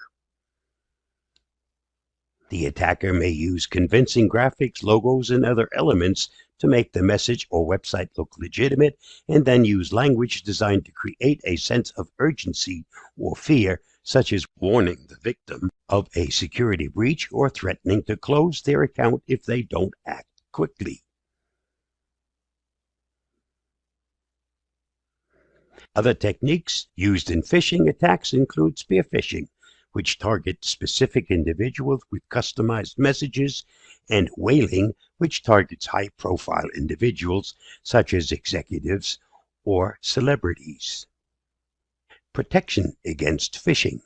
The attacker may use convincing graphics, logos, and other elements to make the message or website look legitimate, and then use language designed to create a sense of urgency or fear, such as warning the victim of a security breach or threatening to close their account if they don't act quickly. Other techniques used in phishing attacks include spear phishing, which targets specific individuals with customized messages, and whaling, which targets high-profile individuals such as executives or celebrities. Protection against phishing.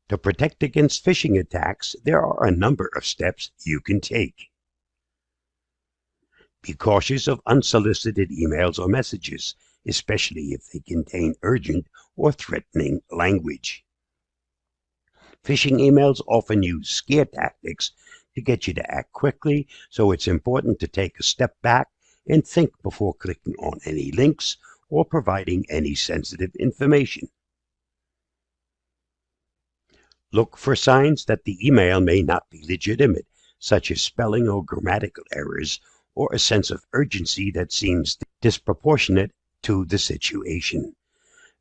To protect against phishing attacks, there are a number of steps you can take. Be cautious of unsolicited emails or messages, especially if they contain urgent or threatening language. Phishing emails often use scare tactics to get you to act quickly, so it's important to take a step back and think before clicking on any links or providing any sensitive information. Look for signs that the email may not be legitimate, such as spelling or grammatical errors, or a sense of urgency that seems disproportionate to the situation.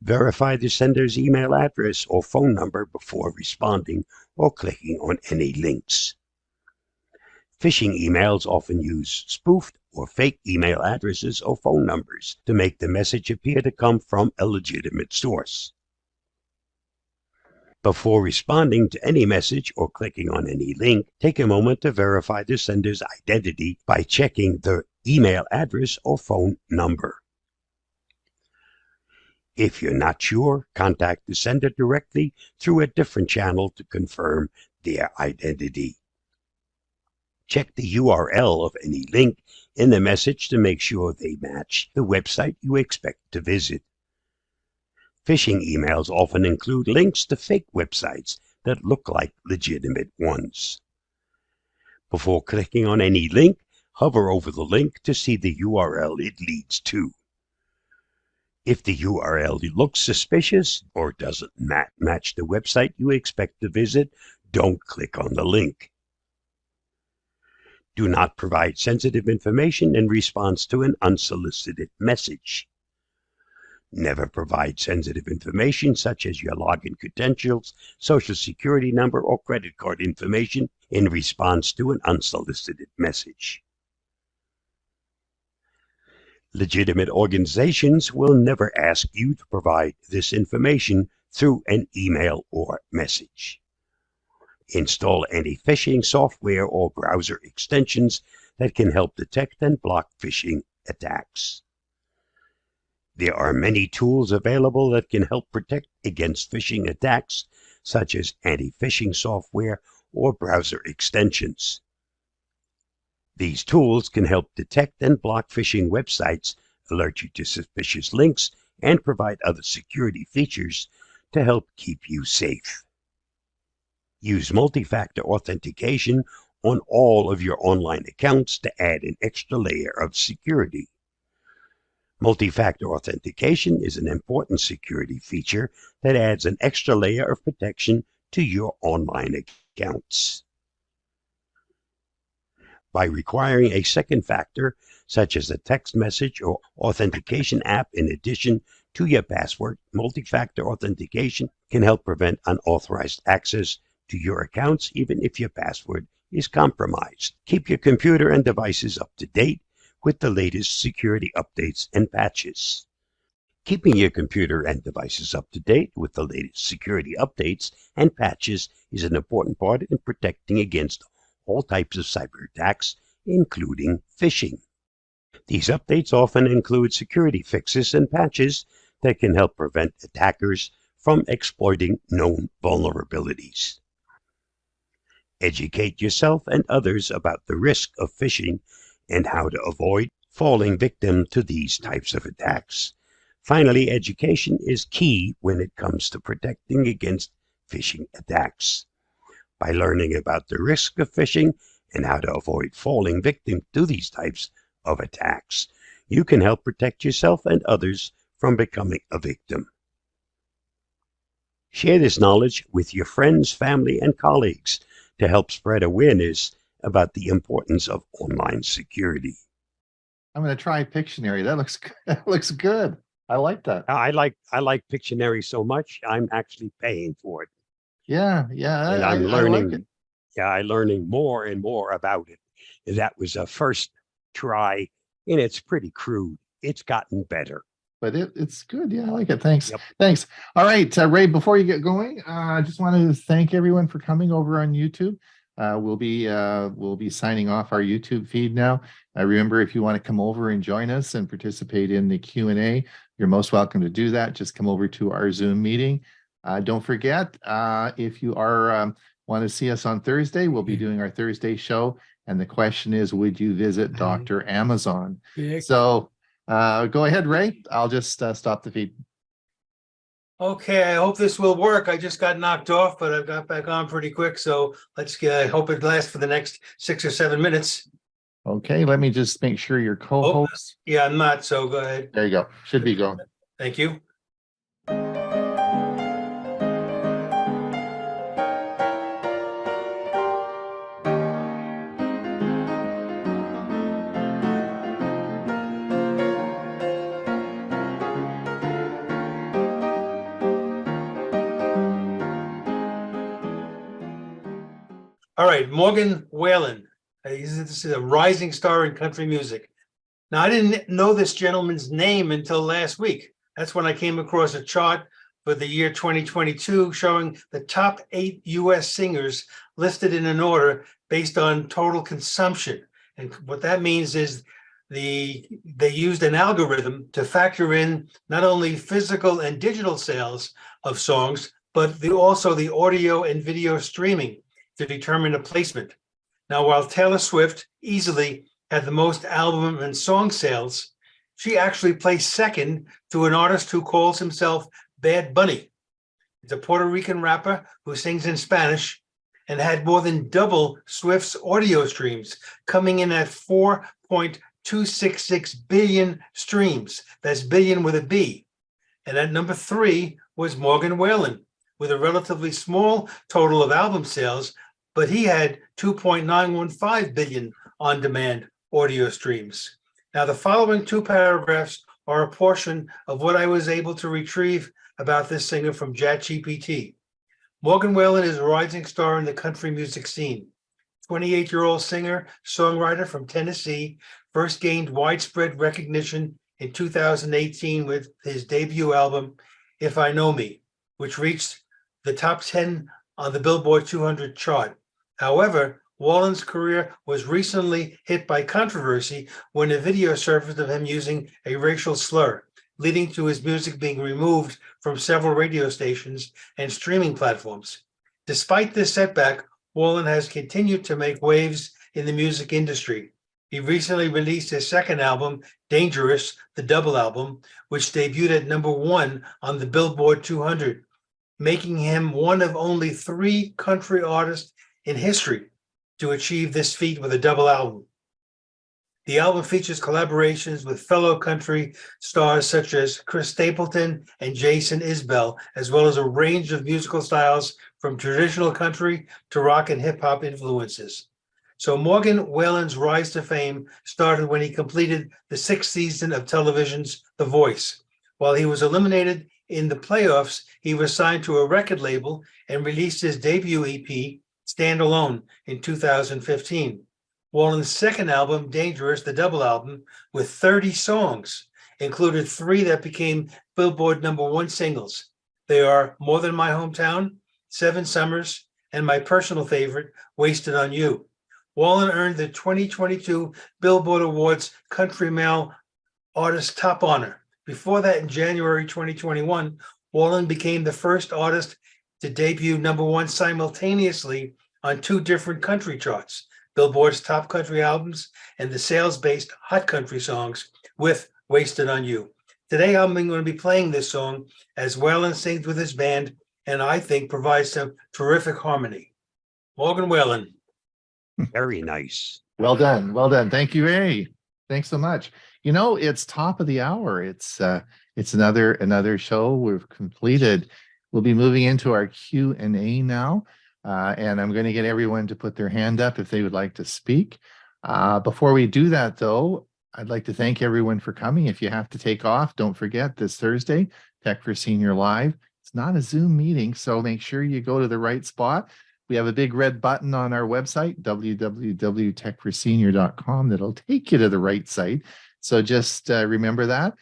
Verify the sender's email address or phone number before responding or clicking on any links. Phishing emails often use spoofed or fake email addresses or phone numbers to make the message appear to come from a legitimate source. Before responding to any message or clicking on any link, take a moment to verify the sender's identity by checking the email address or phone number. If you're not sure, contact the sender directly through a different channel to confirm their identity. Check the URL of any link in the message to make sure they match the website you expect to visit. Phishing emails often include links to fake websites that look like legitimate ones. Before clicking on any link, hover over the link to see the URL it leads to. If the URL looks suspicious or doesn't match the website you expect to visit, don't click on the link. Do not provide sensitive information in response to an unsolicited message. Never provide sensitive information such as your login credentials, social security number, or credit card information in response to an unsolicited message. Legitimate organizations will never ask you to provide this information through an email or message. Install any phishing software or browser extensions that can help detect and block phishing attacks. There are many tools available that can help protect against phishing attacks, such as anti-phishing software or browser extensions. These tools can help detect and block phishing websites, alert you to suspicious links, and provide other security features to help keep you safe. Use multi-factor authentication on all of your online accounts to add an extra layer of security. Multi-factor authentication is an important security feature that adds an extra layer of protection to your online accounts. By requiring a second factor, such as a text message or authentication app in addition to your password, multi-factor authentication can help prevent unauthorized access to your accounts even if your password is compromised. Keep your computer and devices up to date with the latest security updates and patches. Keeping your computer and devices up to date with the latest security updates and patches is an important part in protecting against all types of cyber attacks, including phishing. These updates often include security fixes and patches that can help prevent attackers from exploiting known vulnerabilities. Educate yourself and others about the risk of phishing and how to avoid falling victim to these types of attacks. Finally, education is key when it comes to protecting against phishing attacks. By learning about the risk of phishing and how to avoid falling victim to these types of attacks, you can help protect yourself and others from becoming a victim. Share this knowledge with your friends, family, and colleagues to help spread awareness about the importance of online security. I'm going to try Pictionary. That looks good. I like that. I like Pictionary so much, I'm actually paying for it. Yeah. And I'm learning. I like it. Yeah, I'm learning more and more about it. That was a first try, and it's pretty crude. It's gotten better. But it's good. Yeah, I like it. Thanks. Yep. Thanks. All right, Ray, before you get going, I just wanted to thank everyone for coming over on YouTube. We'll be signing off our YouTube feed now. Remember, if you want to come over and join us and participate in the Q&A, you're most welcome to do that. Just come over to our Zoom meeting. Don't forget, if you want to see us on Thursday, we'll be doing our Thursday show. And the question is, would you visit Dr. Amazon? So go ahead, Ray. I'll just stop the feed. Okay, I hope this will work. I just got knocked off, but I got back on pretty quick. So let's I hope it lasts for the next 6 or 7 minutes. Okay, let me just make sure you're co-host. Yeah, I'm not. So go ahead. There you go. Should be going. Thank you. All right, Morgan Wallen. This is a rising star in country music. Now, I didn't know this gentleman's name until last week. That's when I came across a chart for the year 2022, showing the top 8 US singers listed in an order based on total consumption. And what that means is they used an algorithm to factor in not only physical and digital sales of songs, but also the audio and video streaming to determine a placement. Now, while Taylor Swift easily had the most album and song sales, she actually placed second to an artist who calls himself Bad Bunny. It's a Puerto Rican rapper who sings in Spanish and had more than double Swift's audio streams, coming in at 4.266 billion streams. That's billion with a B. And at number 3 was Morgan Wallen, with a relatively small total of album sales, but he had 2.915 billion on-demand audio streams. Now, the following 2 paragraphs are a portion of what I was able to retrieve about this singer from ChatGPT. Morgan Wallen is a rising star in the country music scene. 28-year-old singer, songwriter from Tennessee, first gained widespread recognition in 2018 with his debut album, If I Know Me, which reached the top 10 on the Billboard 200 chart. However, Wallen's career was recently hit by controversy when a video surfaced of him using a racial slur, leading to his music being removed from several radio stations and streaming platforms. Despite this setback, Wallen has continued to make waves in the music industry. He recently released his second album, Dangerous, the double album, which debuted at number 1 on the Billboard 200, making him one of only 3 country artists in history to achieve this feat with a double album. The album features collaborations with fellow country stars such as Chris Stapleton and Jason Isbell, as well as a range of musical styles from traditional country to rock and hip hop influences. So Morgan Wallen's rise to fame started when he completed the 6th season of television's The Voice. While he was eliminated in the playoffs, he was signed to a record label and released his debut EP, Stand Alone, in 2015. Wallen's second album, Dangerous, the double album, with 30 songs, included 3 that became Billboard #1 singles. They are More Than My Hometown, 7 Summers, and my personal favorite, Wasted on You. Wallen earned the 2022 Billboard Awards Country Male Artist Top Honor. Before that, in January 2021, Wallen became the first artist to debut #1 simultaneously on 2 different country charts, Billboard's Top Country Albums and the sales-based Hot Country Songs with Wasted on You. Today, I'm going to be playing this song as Wallen sings with his band, and I think provides some terrific harmony. Morgan Wallen. Very nice. Well done. Well done. Thank you, Ray. Thanks so much. You know, it's top of the hour. It's another show we've completed. We'll be moving into our Q&A now. And I'm going to get everyone to put their hand up if they would like to speak. Before we do that, though, I'd like to thank everyone for coming. If you have to take off, don't forget this Thursday, Tech for Senior Live. It's not a Zoom meeting, so make sure you go to the right spot. We have a big red button on our website, www.techforsenior.com, that'll take you to the right site. So just remember that.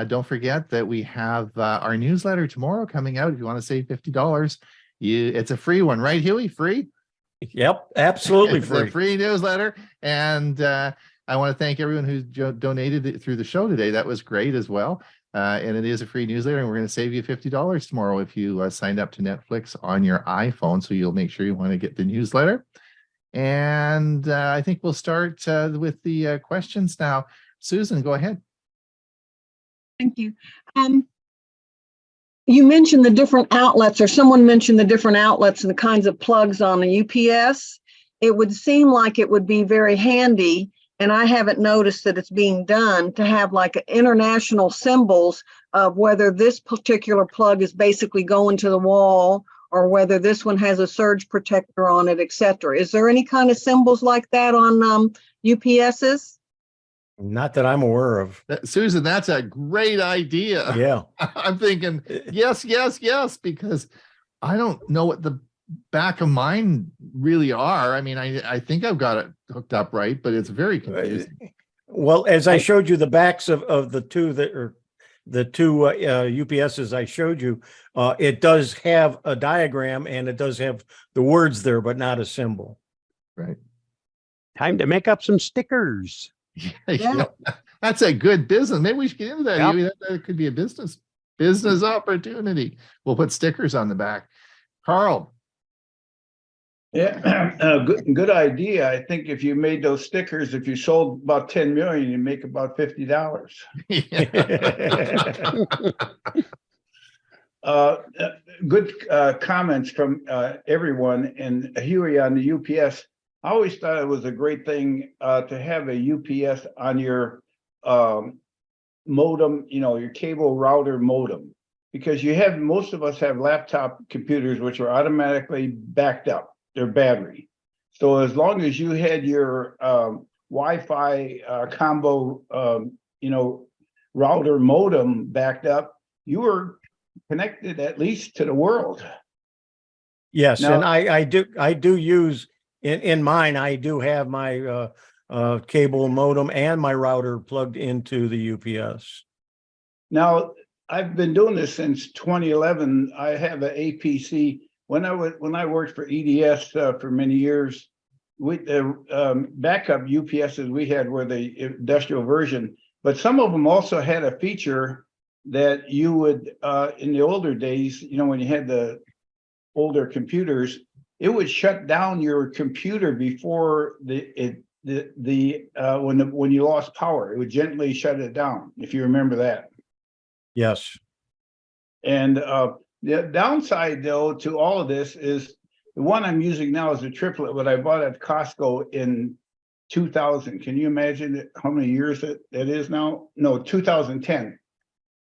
Don't forget that we have our newsletter tomorrow coming out. If you want to save $50, it's a free one, right, Hewie? Free? Yep, absolutely It's free. a free newsletter. And I want to thank everyone who's donated it through the show today. That was great as well. And it is a free newsletter, and we're going to save you $50 tomorrow if you signed up to Netflix on your iPhone. So you'll make sure you want to get the newsletter. And I think we'll start with the questions now. Susan, go ahead. Thank you. You mentioned the different outlets, or someone mentioned the different outlets and the kinds of plugs on the UPS. It would seem like it would be very handy, and I haven't noticed that it's being done, to have like international symbols of whether this particular plug is basically going to the wall or whether this one has a surge protector on it, etc. Is there any kind of symbols like that on UPSs? Not that I'm aware of. Susan, that's a great idea. Yeah. I'm thinking, yes, because I don't know what the back of mine really are. I mean, I think I've got it hooked up right, but it's very confusing. Well, as I showed you the backs of the 2 that are the two UPSs I showed you, it does have a diagram and it does have the words there, but not a symbol. Right. Time to make up some stickers. Yeah. That's a good business. Maybe we should get into that. Yep. Huey. That could be a business opportunity. We'll put stickers on the back. Carl. Yeah, good idea. I think if you made those stickers, if you sold about 10 million, you make about $50. Good comments from everyone. And Huey, on the UPS, I always thought it was a great thing to have a UPS on your modem, your cable router modem, because most of us have laptop computers which are automatically backed up, their battery. So as long as you had your Wi-Fi combo, router modem backed up, you were connected at least to the world. Yes, Now, and I do use in mine. I do have my cable modem and my router plugged into the UPS. Now, I've been doing this since 2011. I have an APC. When I worked for EDS for many years, with the backup UPSs we had were the industrial version, but some of them also had a feature that you would, in the older days, when you had the older computers, it would shut down your computer before when you lost power. It would gently shut it down, if you remember that. Yes. And the downside, though, to all of this is the one I'm using now is a triplet, what I bought at Costco in 2000. Can you imagine how many years that is now? No, 2010.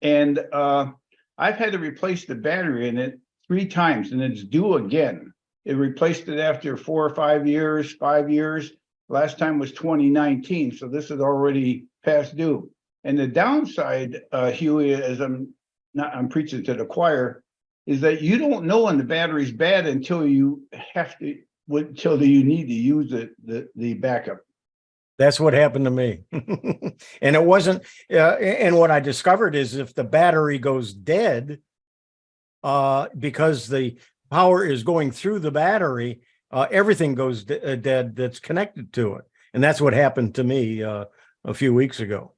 And I've had to replace the battery in it 3 times, and it's due again. It replaced it after 4 or 5 years, 5 years. Last time was 2019, so this is already past due. And the downside, Huey, as I'm preaching to the choir, is that you don't know when the battery's bad until you need to use the backup. That's what happened to me. And it wasn't, and what I discovered is if the battery goes dead, because the power is going through the battery, everything goes dead that's connected to it. And that's what happened to me a few weeks ago.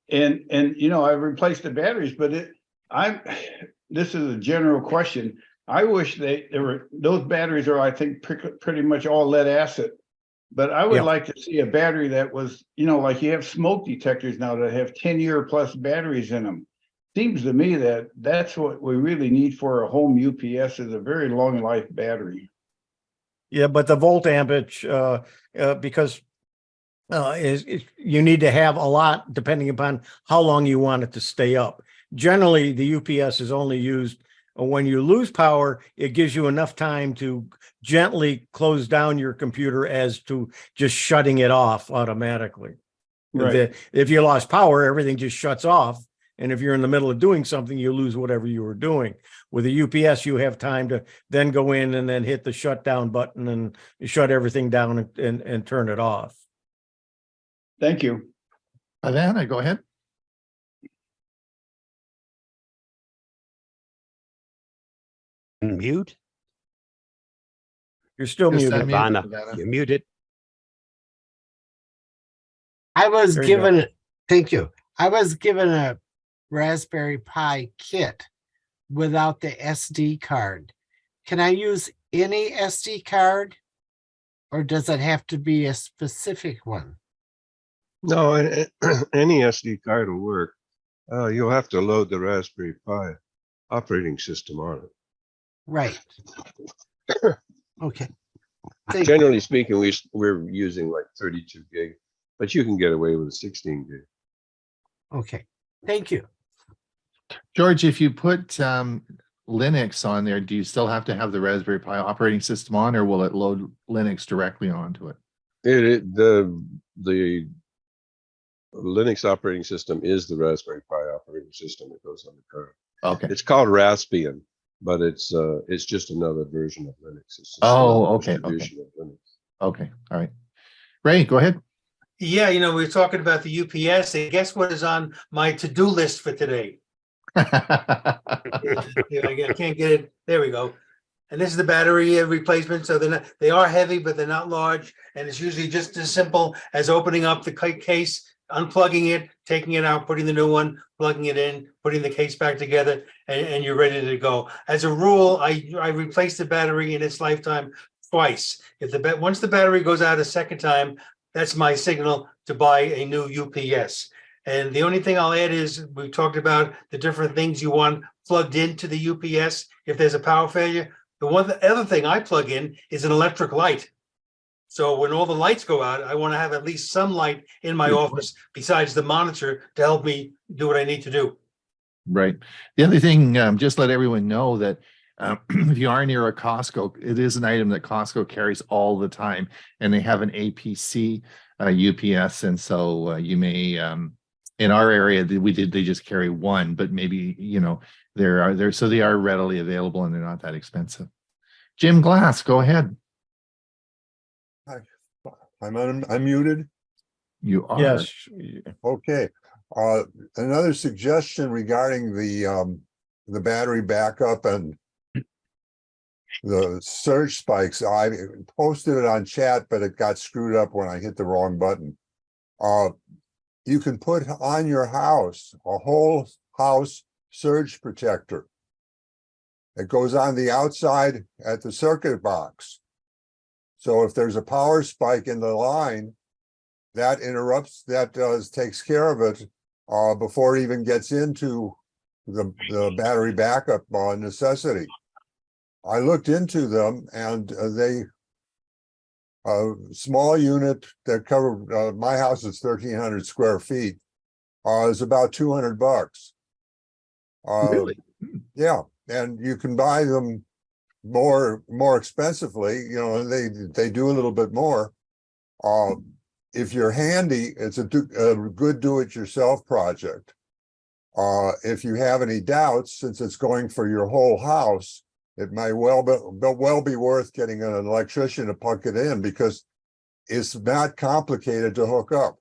And I replaced the batteries, but this is a general question. I wish those batteries are, I think, pretty much all lead acid. But I would like to see a battery that was, like you have smoke detectors now that have 10-year plus batteries in them. Seems to me that that's what we really need for a home UPS, is a very long life battery. Yeah, but the volt ampage, because you need to have a lot depending upon how long you want it to stay up. Generally, the UPS is only used when you lose power. It gives you enough time to gently close down your computer as to just shutting it off automatically. Right. If you lost power, everything just shuts off. And if you're in the middle of doing something, you lose whatever you were doing. With a UPS, you have time to then go in and then hit the shutdown button and shut everything down and turn it off. Thank you. Ivana, go ahead. Mute. You're still Just muted. Ivana, Ivana. you're muted. Thank you. I was given a Raspberry Pi kit without the SD card. Can I use any SD card, or does it have to be a specific one? No, any SD card will work. You'll have to load the Raspberry Pi operating system on it. Right. Okay. Generally speaking, we're using like 32 gig, but you can get away with 16 gig. Okay. Thank you. George, if you put Linux on there, do you still have to have the Raspberry Pi operating system on, or will it load Linux directly onto it? The Linux operating system is the Raspberry Pi operating system that goes on the card. Okay. It's called Raspbian, but it's just another version of Linux. It's just okay. Of Linux. Okay. All right. Ray, go ahead. Yeah, we were talking about the UPS, and guess what is on my to-do list for today? Yeah, I can't get it. There we go. And this is the battery replacement. So they are heavy, but they're not large. And it's usually just as simple as opening up the case, unplugging it, taking it out, putting the new one, plugging it in, putting the case back together, and you're ready to go. As a rule, I replace the battery in its lifetime twice. Once the battery goes out a second time, that's my signal to buy a new UPS. And the only thing I'll add is we talked about the different things you want plugged into the UPS if there's a power failure. The other thing I plug in is an electric light. So when all the lights go out, I want to have at least some light in my office besides the monitor to help me do what I need to do. Right. The other thing, just let everyone know that if you are near a Costco, it is an item that Costco carries all the time, and they have an APC UPS, and so you may in our area they just carry one, but maybe so they are readily available and they're not that expensive. Jim Glass, go ahead. Hi, I'm unmuted. You are. Yes. Okay. Another suggestion regarding the battery backup and the surge spikes. I posted it on chat, but it got screwed up when I hit the wrong button. You can put on your house a whole house surge protector. It goes on the outside at the circuit box. So if there's a power spike in the line, that takes care of it before it even gets into the battery backup necessity. I looked into them, and they small unit that covered my house is 1,300 square feet is about $200. Really? Yeah, and you can buy them more expensively. They do a little bit more. If you're handy, it's a good do-it-yourself project. If you have any doubts, since it's going for your whole house, it might well be worth getting an electrician to plug it in, because it's not complicated to hook up.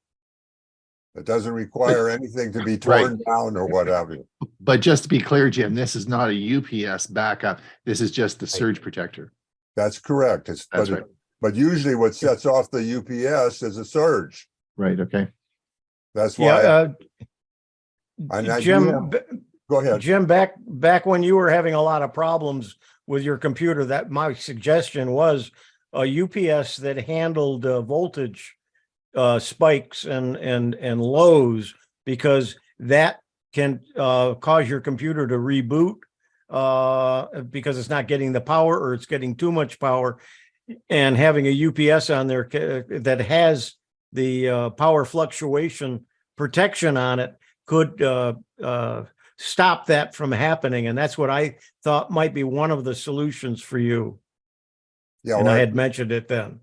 It doesn't require anything to be torn down or whatever. But just to be clear, Jim, this is not a UPS backup. This is just the surge protector. That's correct. That's right. But usually what sets off the UPS is a surge. Right. Okay. That's why. Jim, go ahead. Jim, back when you were having a lot of problems with your computer, that my suggestion was a UPS that handled voltage spikes and lows, because that can cause your computer to reboot because it's not getting the power, or it's getting too much power. And having a UPS on there that has the power fluctuation protection on it could stop that from happening. And that's what I thought might be one of the solutions for you. Yeah, and I had mentioned it then.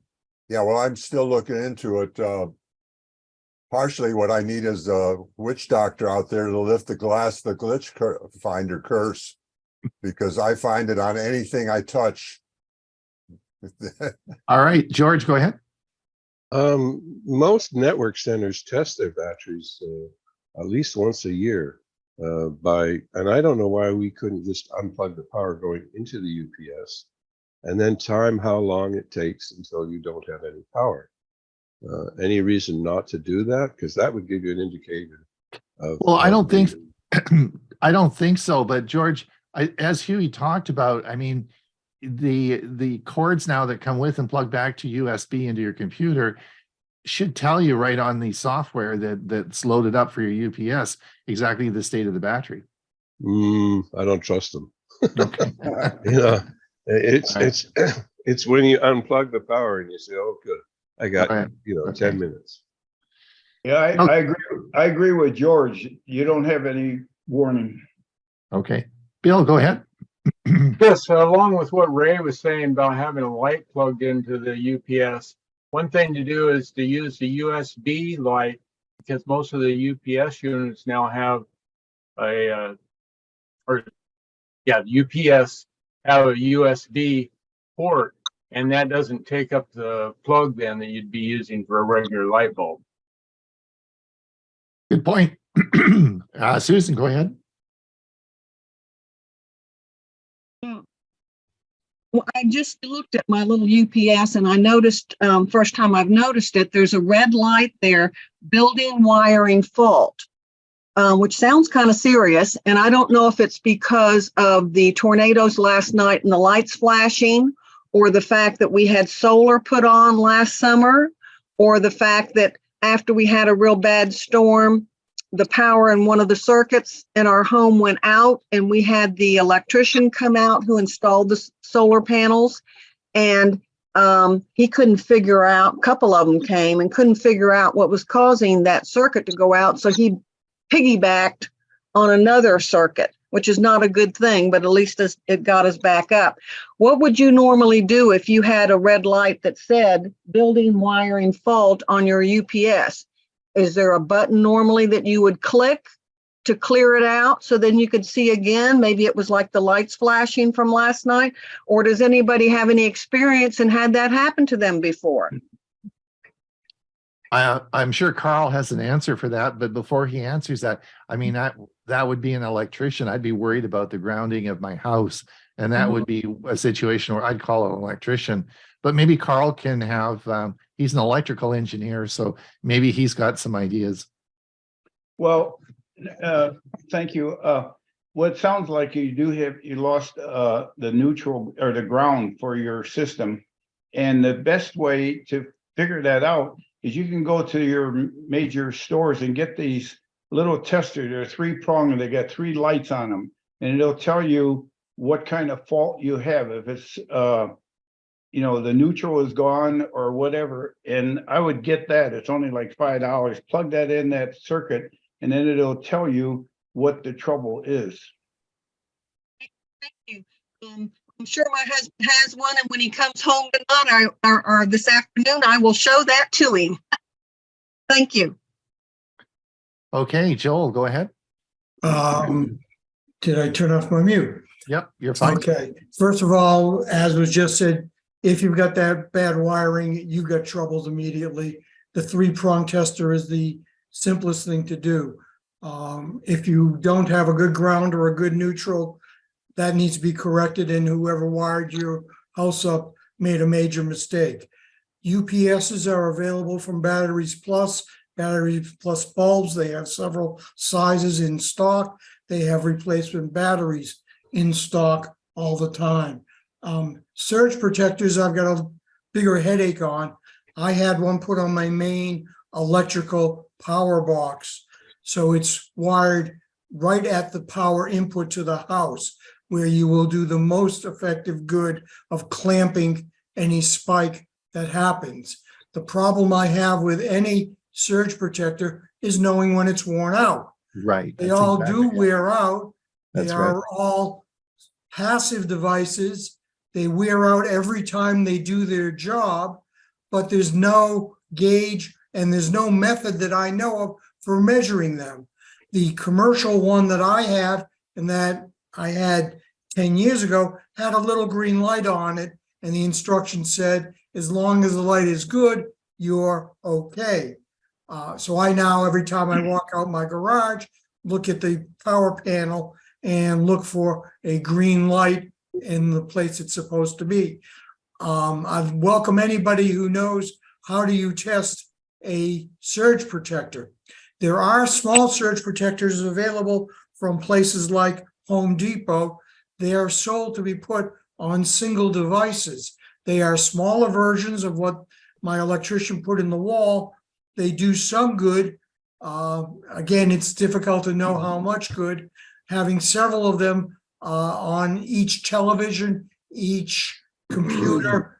Yeah, well, I'm still looking into it. Partially what I need is a witch doctor out there to lift the glitch finder curse, because I find it on anything I touch. All right, George, go ahead. Most network centers test their batteries at least once a year and I don't know why we couldn't just unplug the power going into the UPS and then time how long it takes until you don't have any power. Any reason not to do that? Because that would give you an indicator of. Well, I don't think I don't think so. But George, as Huey talked about, I mean, the cords now that come with and plug back to USB into your computer should tell you right on the software that's loaded up for your UPS exactly the state of the battery. I don't trust them. Okay. It's when you unplug the power and you say, "Oh, good, I got 10 minutes." Yeah, I agree with George. You don't have any warning. Okay, Bill, go ahead. Yes, along with what Ray was saying about having a light plugged into the UPS, one thing to do is to use the USB light, because most of the UPS units now have the UPS have a USB port, and that doesn't take up the plug then that you'd be using for a regular light bulb. Good point. Susan, go ahead. Well, I just looked at my little UPS and I noticed, first time I've noticed it, there's a red light there, building wiring fault, which sounds kind of serious. And I don't know if it's because of the tornadoes last night and the lights flashing, or the fact that we had solar put on last summer, or the fact that after we had a real bad storm, the power in one of the circuits in our home went out, and we had the electrician come out who installed the solar panels, and he couldn't figure out, a couple of them came and couldn't figure out what was causing that circuit to go out. So he piggybacked on another circuit, which is not a good thing, but at least it got us back up. What would you normally do if you had a red light that said building wiring fault on your UPS? Is there a button normally that you would click to clear it out so then you could see again? Maybe it was like the lights flashing from last night. Or does anybody have any experience and had that happen to them before? I'm sure Carl has an answer for that, but before he answers that, I mean, that would be an electrician. I'd be worried about the grounding of my house, and that would be a situation where I'd call an electrician. But maybe Carl can have, he's an electrical engineer, so maybe he's got some ideas. Well, thank you. What sounds like you lost the neutral or the ground for your system. And the best way to figure that out is you can go to your major stores and get these little testers. They're 3-pronged and they got 3 lights on them, and it'll tell you what kind of fault you have. If it's the neutral is gone or whatever. And I would get that. It's only like $5. Plug that in that circuit, and then it'll tell you what the trouble is. Thank you. I'm sure my husband has one, and when he comes home tonight or this afternoon, I will show that to him. Thank you. Okay, Joel, go ahead. Did I turn off my mute? Yep, you're fine. Okay. First of all, as was just said, if you've got that bad wiring, you've got troubles immediately. The 3-prong tester is the simplest thing to do. If you don't have a good ground or a good neutral, that needs to be corrected, and whoever wired your house up made a major mistake. UPSs are available from Batteries Plus bulbs. They have several sizes in stock. They have replacement batteries in stock all the time. Surge protectors, I've got a bigger headache on. I had one put on my main electrical power box. So it's wired right at the power input to the house, where you will do the most effective good of clamping any spike that happens. The problem I have with any surge protector is knowing when it's worn out. Right. They all do wear out. That's They right. are all passive devices. They wear out every time they do their job, but there's no gauge and there's no method that I know of for measuring them. The commercial one that I have and that I had 10 years ago had a little green light on it, and the instruction said, as long as the light is good, you're okay. So I now, every time I walk out my garage, look at the power panel and look for a green light in the place it's supposed to be. I welcome anybody who knows how do you test a surge protector. There are small surge protectors available from places like Home Depot. They are sold to be put on single devices. They are smaller versions of what my electrician put in the wall. They do some good. Again, it's difficult to know how much good. Having several of them on each television, each computer,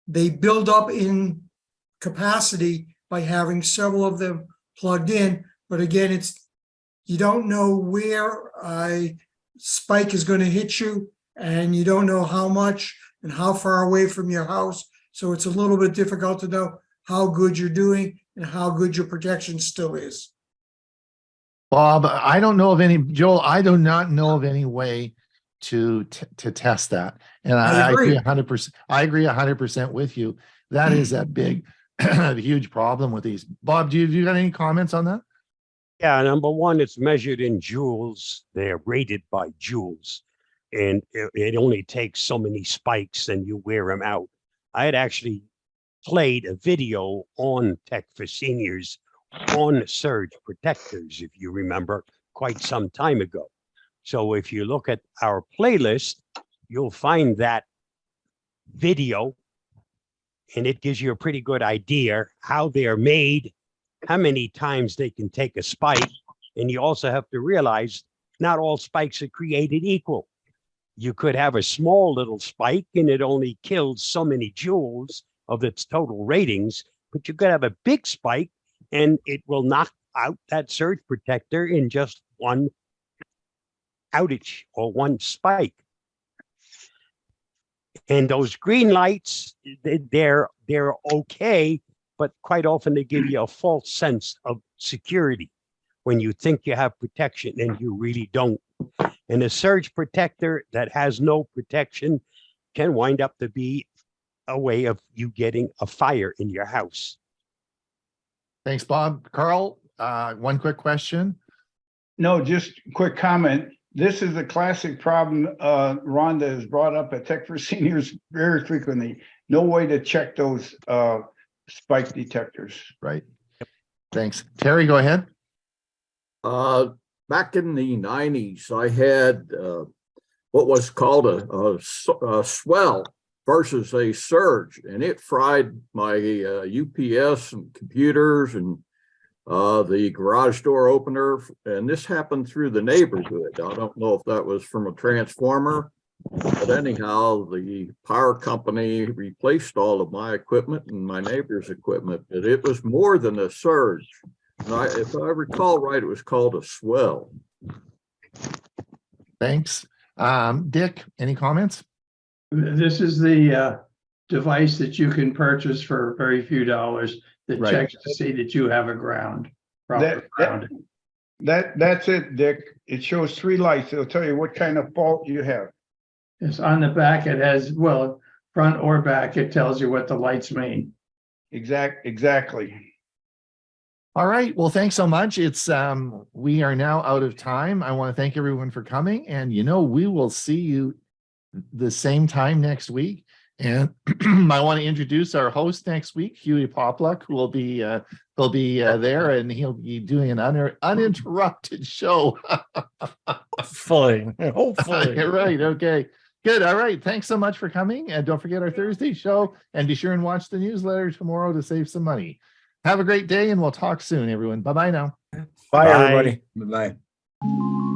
they build up in capacity by having several of them plugged in. But again, you don't know where a spike is going to hit you, and you don't know how much and how far away from your house. So it's a little bit difficult to know how good you're doing and how good your protection still is. Bob, I don't know of any, Joel, I do not know of any way to test that. And I agree 100%. I agree 100% with you. That is a big, huge problem with these. Bob, do you got any comments on that? Yeah, number one, it's measured in joules. They're rated by joules. and it only takes so many spikes and you wear them out. I had actually played a video on Tech for Seniors on surge protectors, if you remember, quite some time ago. So if you look at our playlist, you'll find that video, and it gives you a pretty good idea how they're made, how many times they can take a spike. And you also have to realize not all spikes are created equal. You could have a small little spike and it only kills so many joules of its total ratings, but you could have a big spike and it will knock out that surge protector in just one outage or one spike. And those green lights, they're okay, but quite often they give you a false sense of security when you think you have protection and you really don't. And a surge protector that has no protection can wind up to be a way of you getting a fire in your house. Thanks, Bob. Carl, one quick question. No, just quick comment. This is a classic problem Rhonda has brought up at Tech for Seniors very frequently. No way to check those spike detectors. Right. Thanks. Terry, go ahead. Back in the 90s, I had what was called a swell versus a surge, and it fried my UPS and computers and the garage door opener. And this happened through the neighborhood. I don't know if that was from a transformer, but anyhow, the power company replaced all of my equipment and my neighbor's equipment, but it was more than a surge. And if I recall right, it was called a swell. Thanks. Dick, any comments? This is the device that you can purchase for very few dollars that Right. checks to see that you have a proper grounding. That's it, Dick. It shows 3 lights. It'll tell you what kind of fault you have. It's on the back. It has, well, front or back. It tells you what the lights mean. Exactly. All right. Well, thanks so much. It's we are now out of time. I want to thank everyone for coming, and we will see you the same time next week. And I want to introduce our host next week, Hewie Popluck, who will be there, and he'll be doing an uninterrupted show. Hopefully. Right. Okay. Good. All right. Thanks so much for coming, and don't forget our Thursday show, and be sure and watch the newsletter tomorrow to save some money. Have a great day, and we'll talk soon, everyone. Bye-bye now. Bye, everybody. Bye.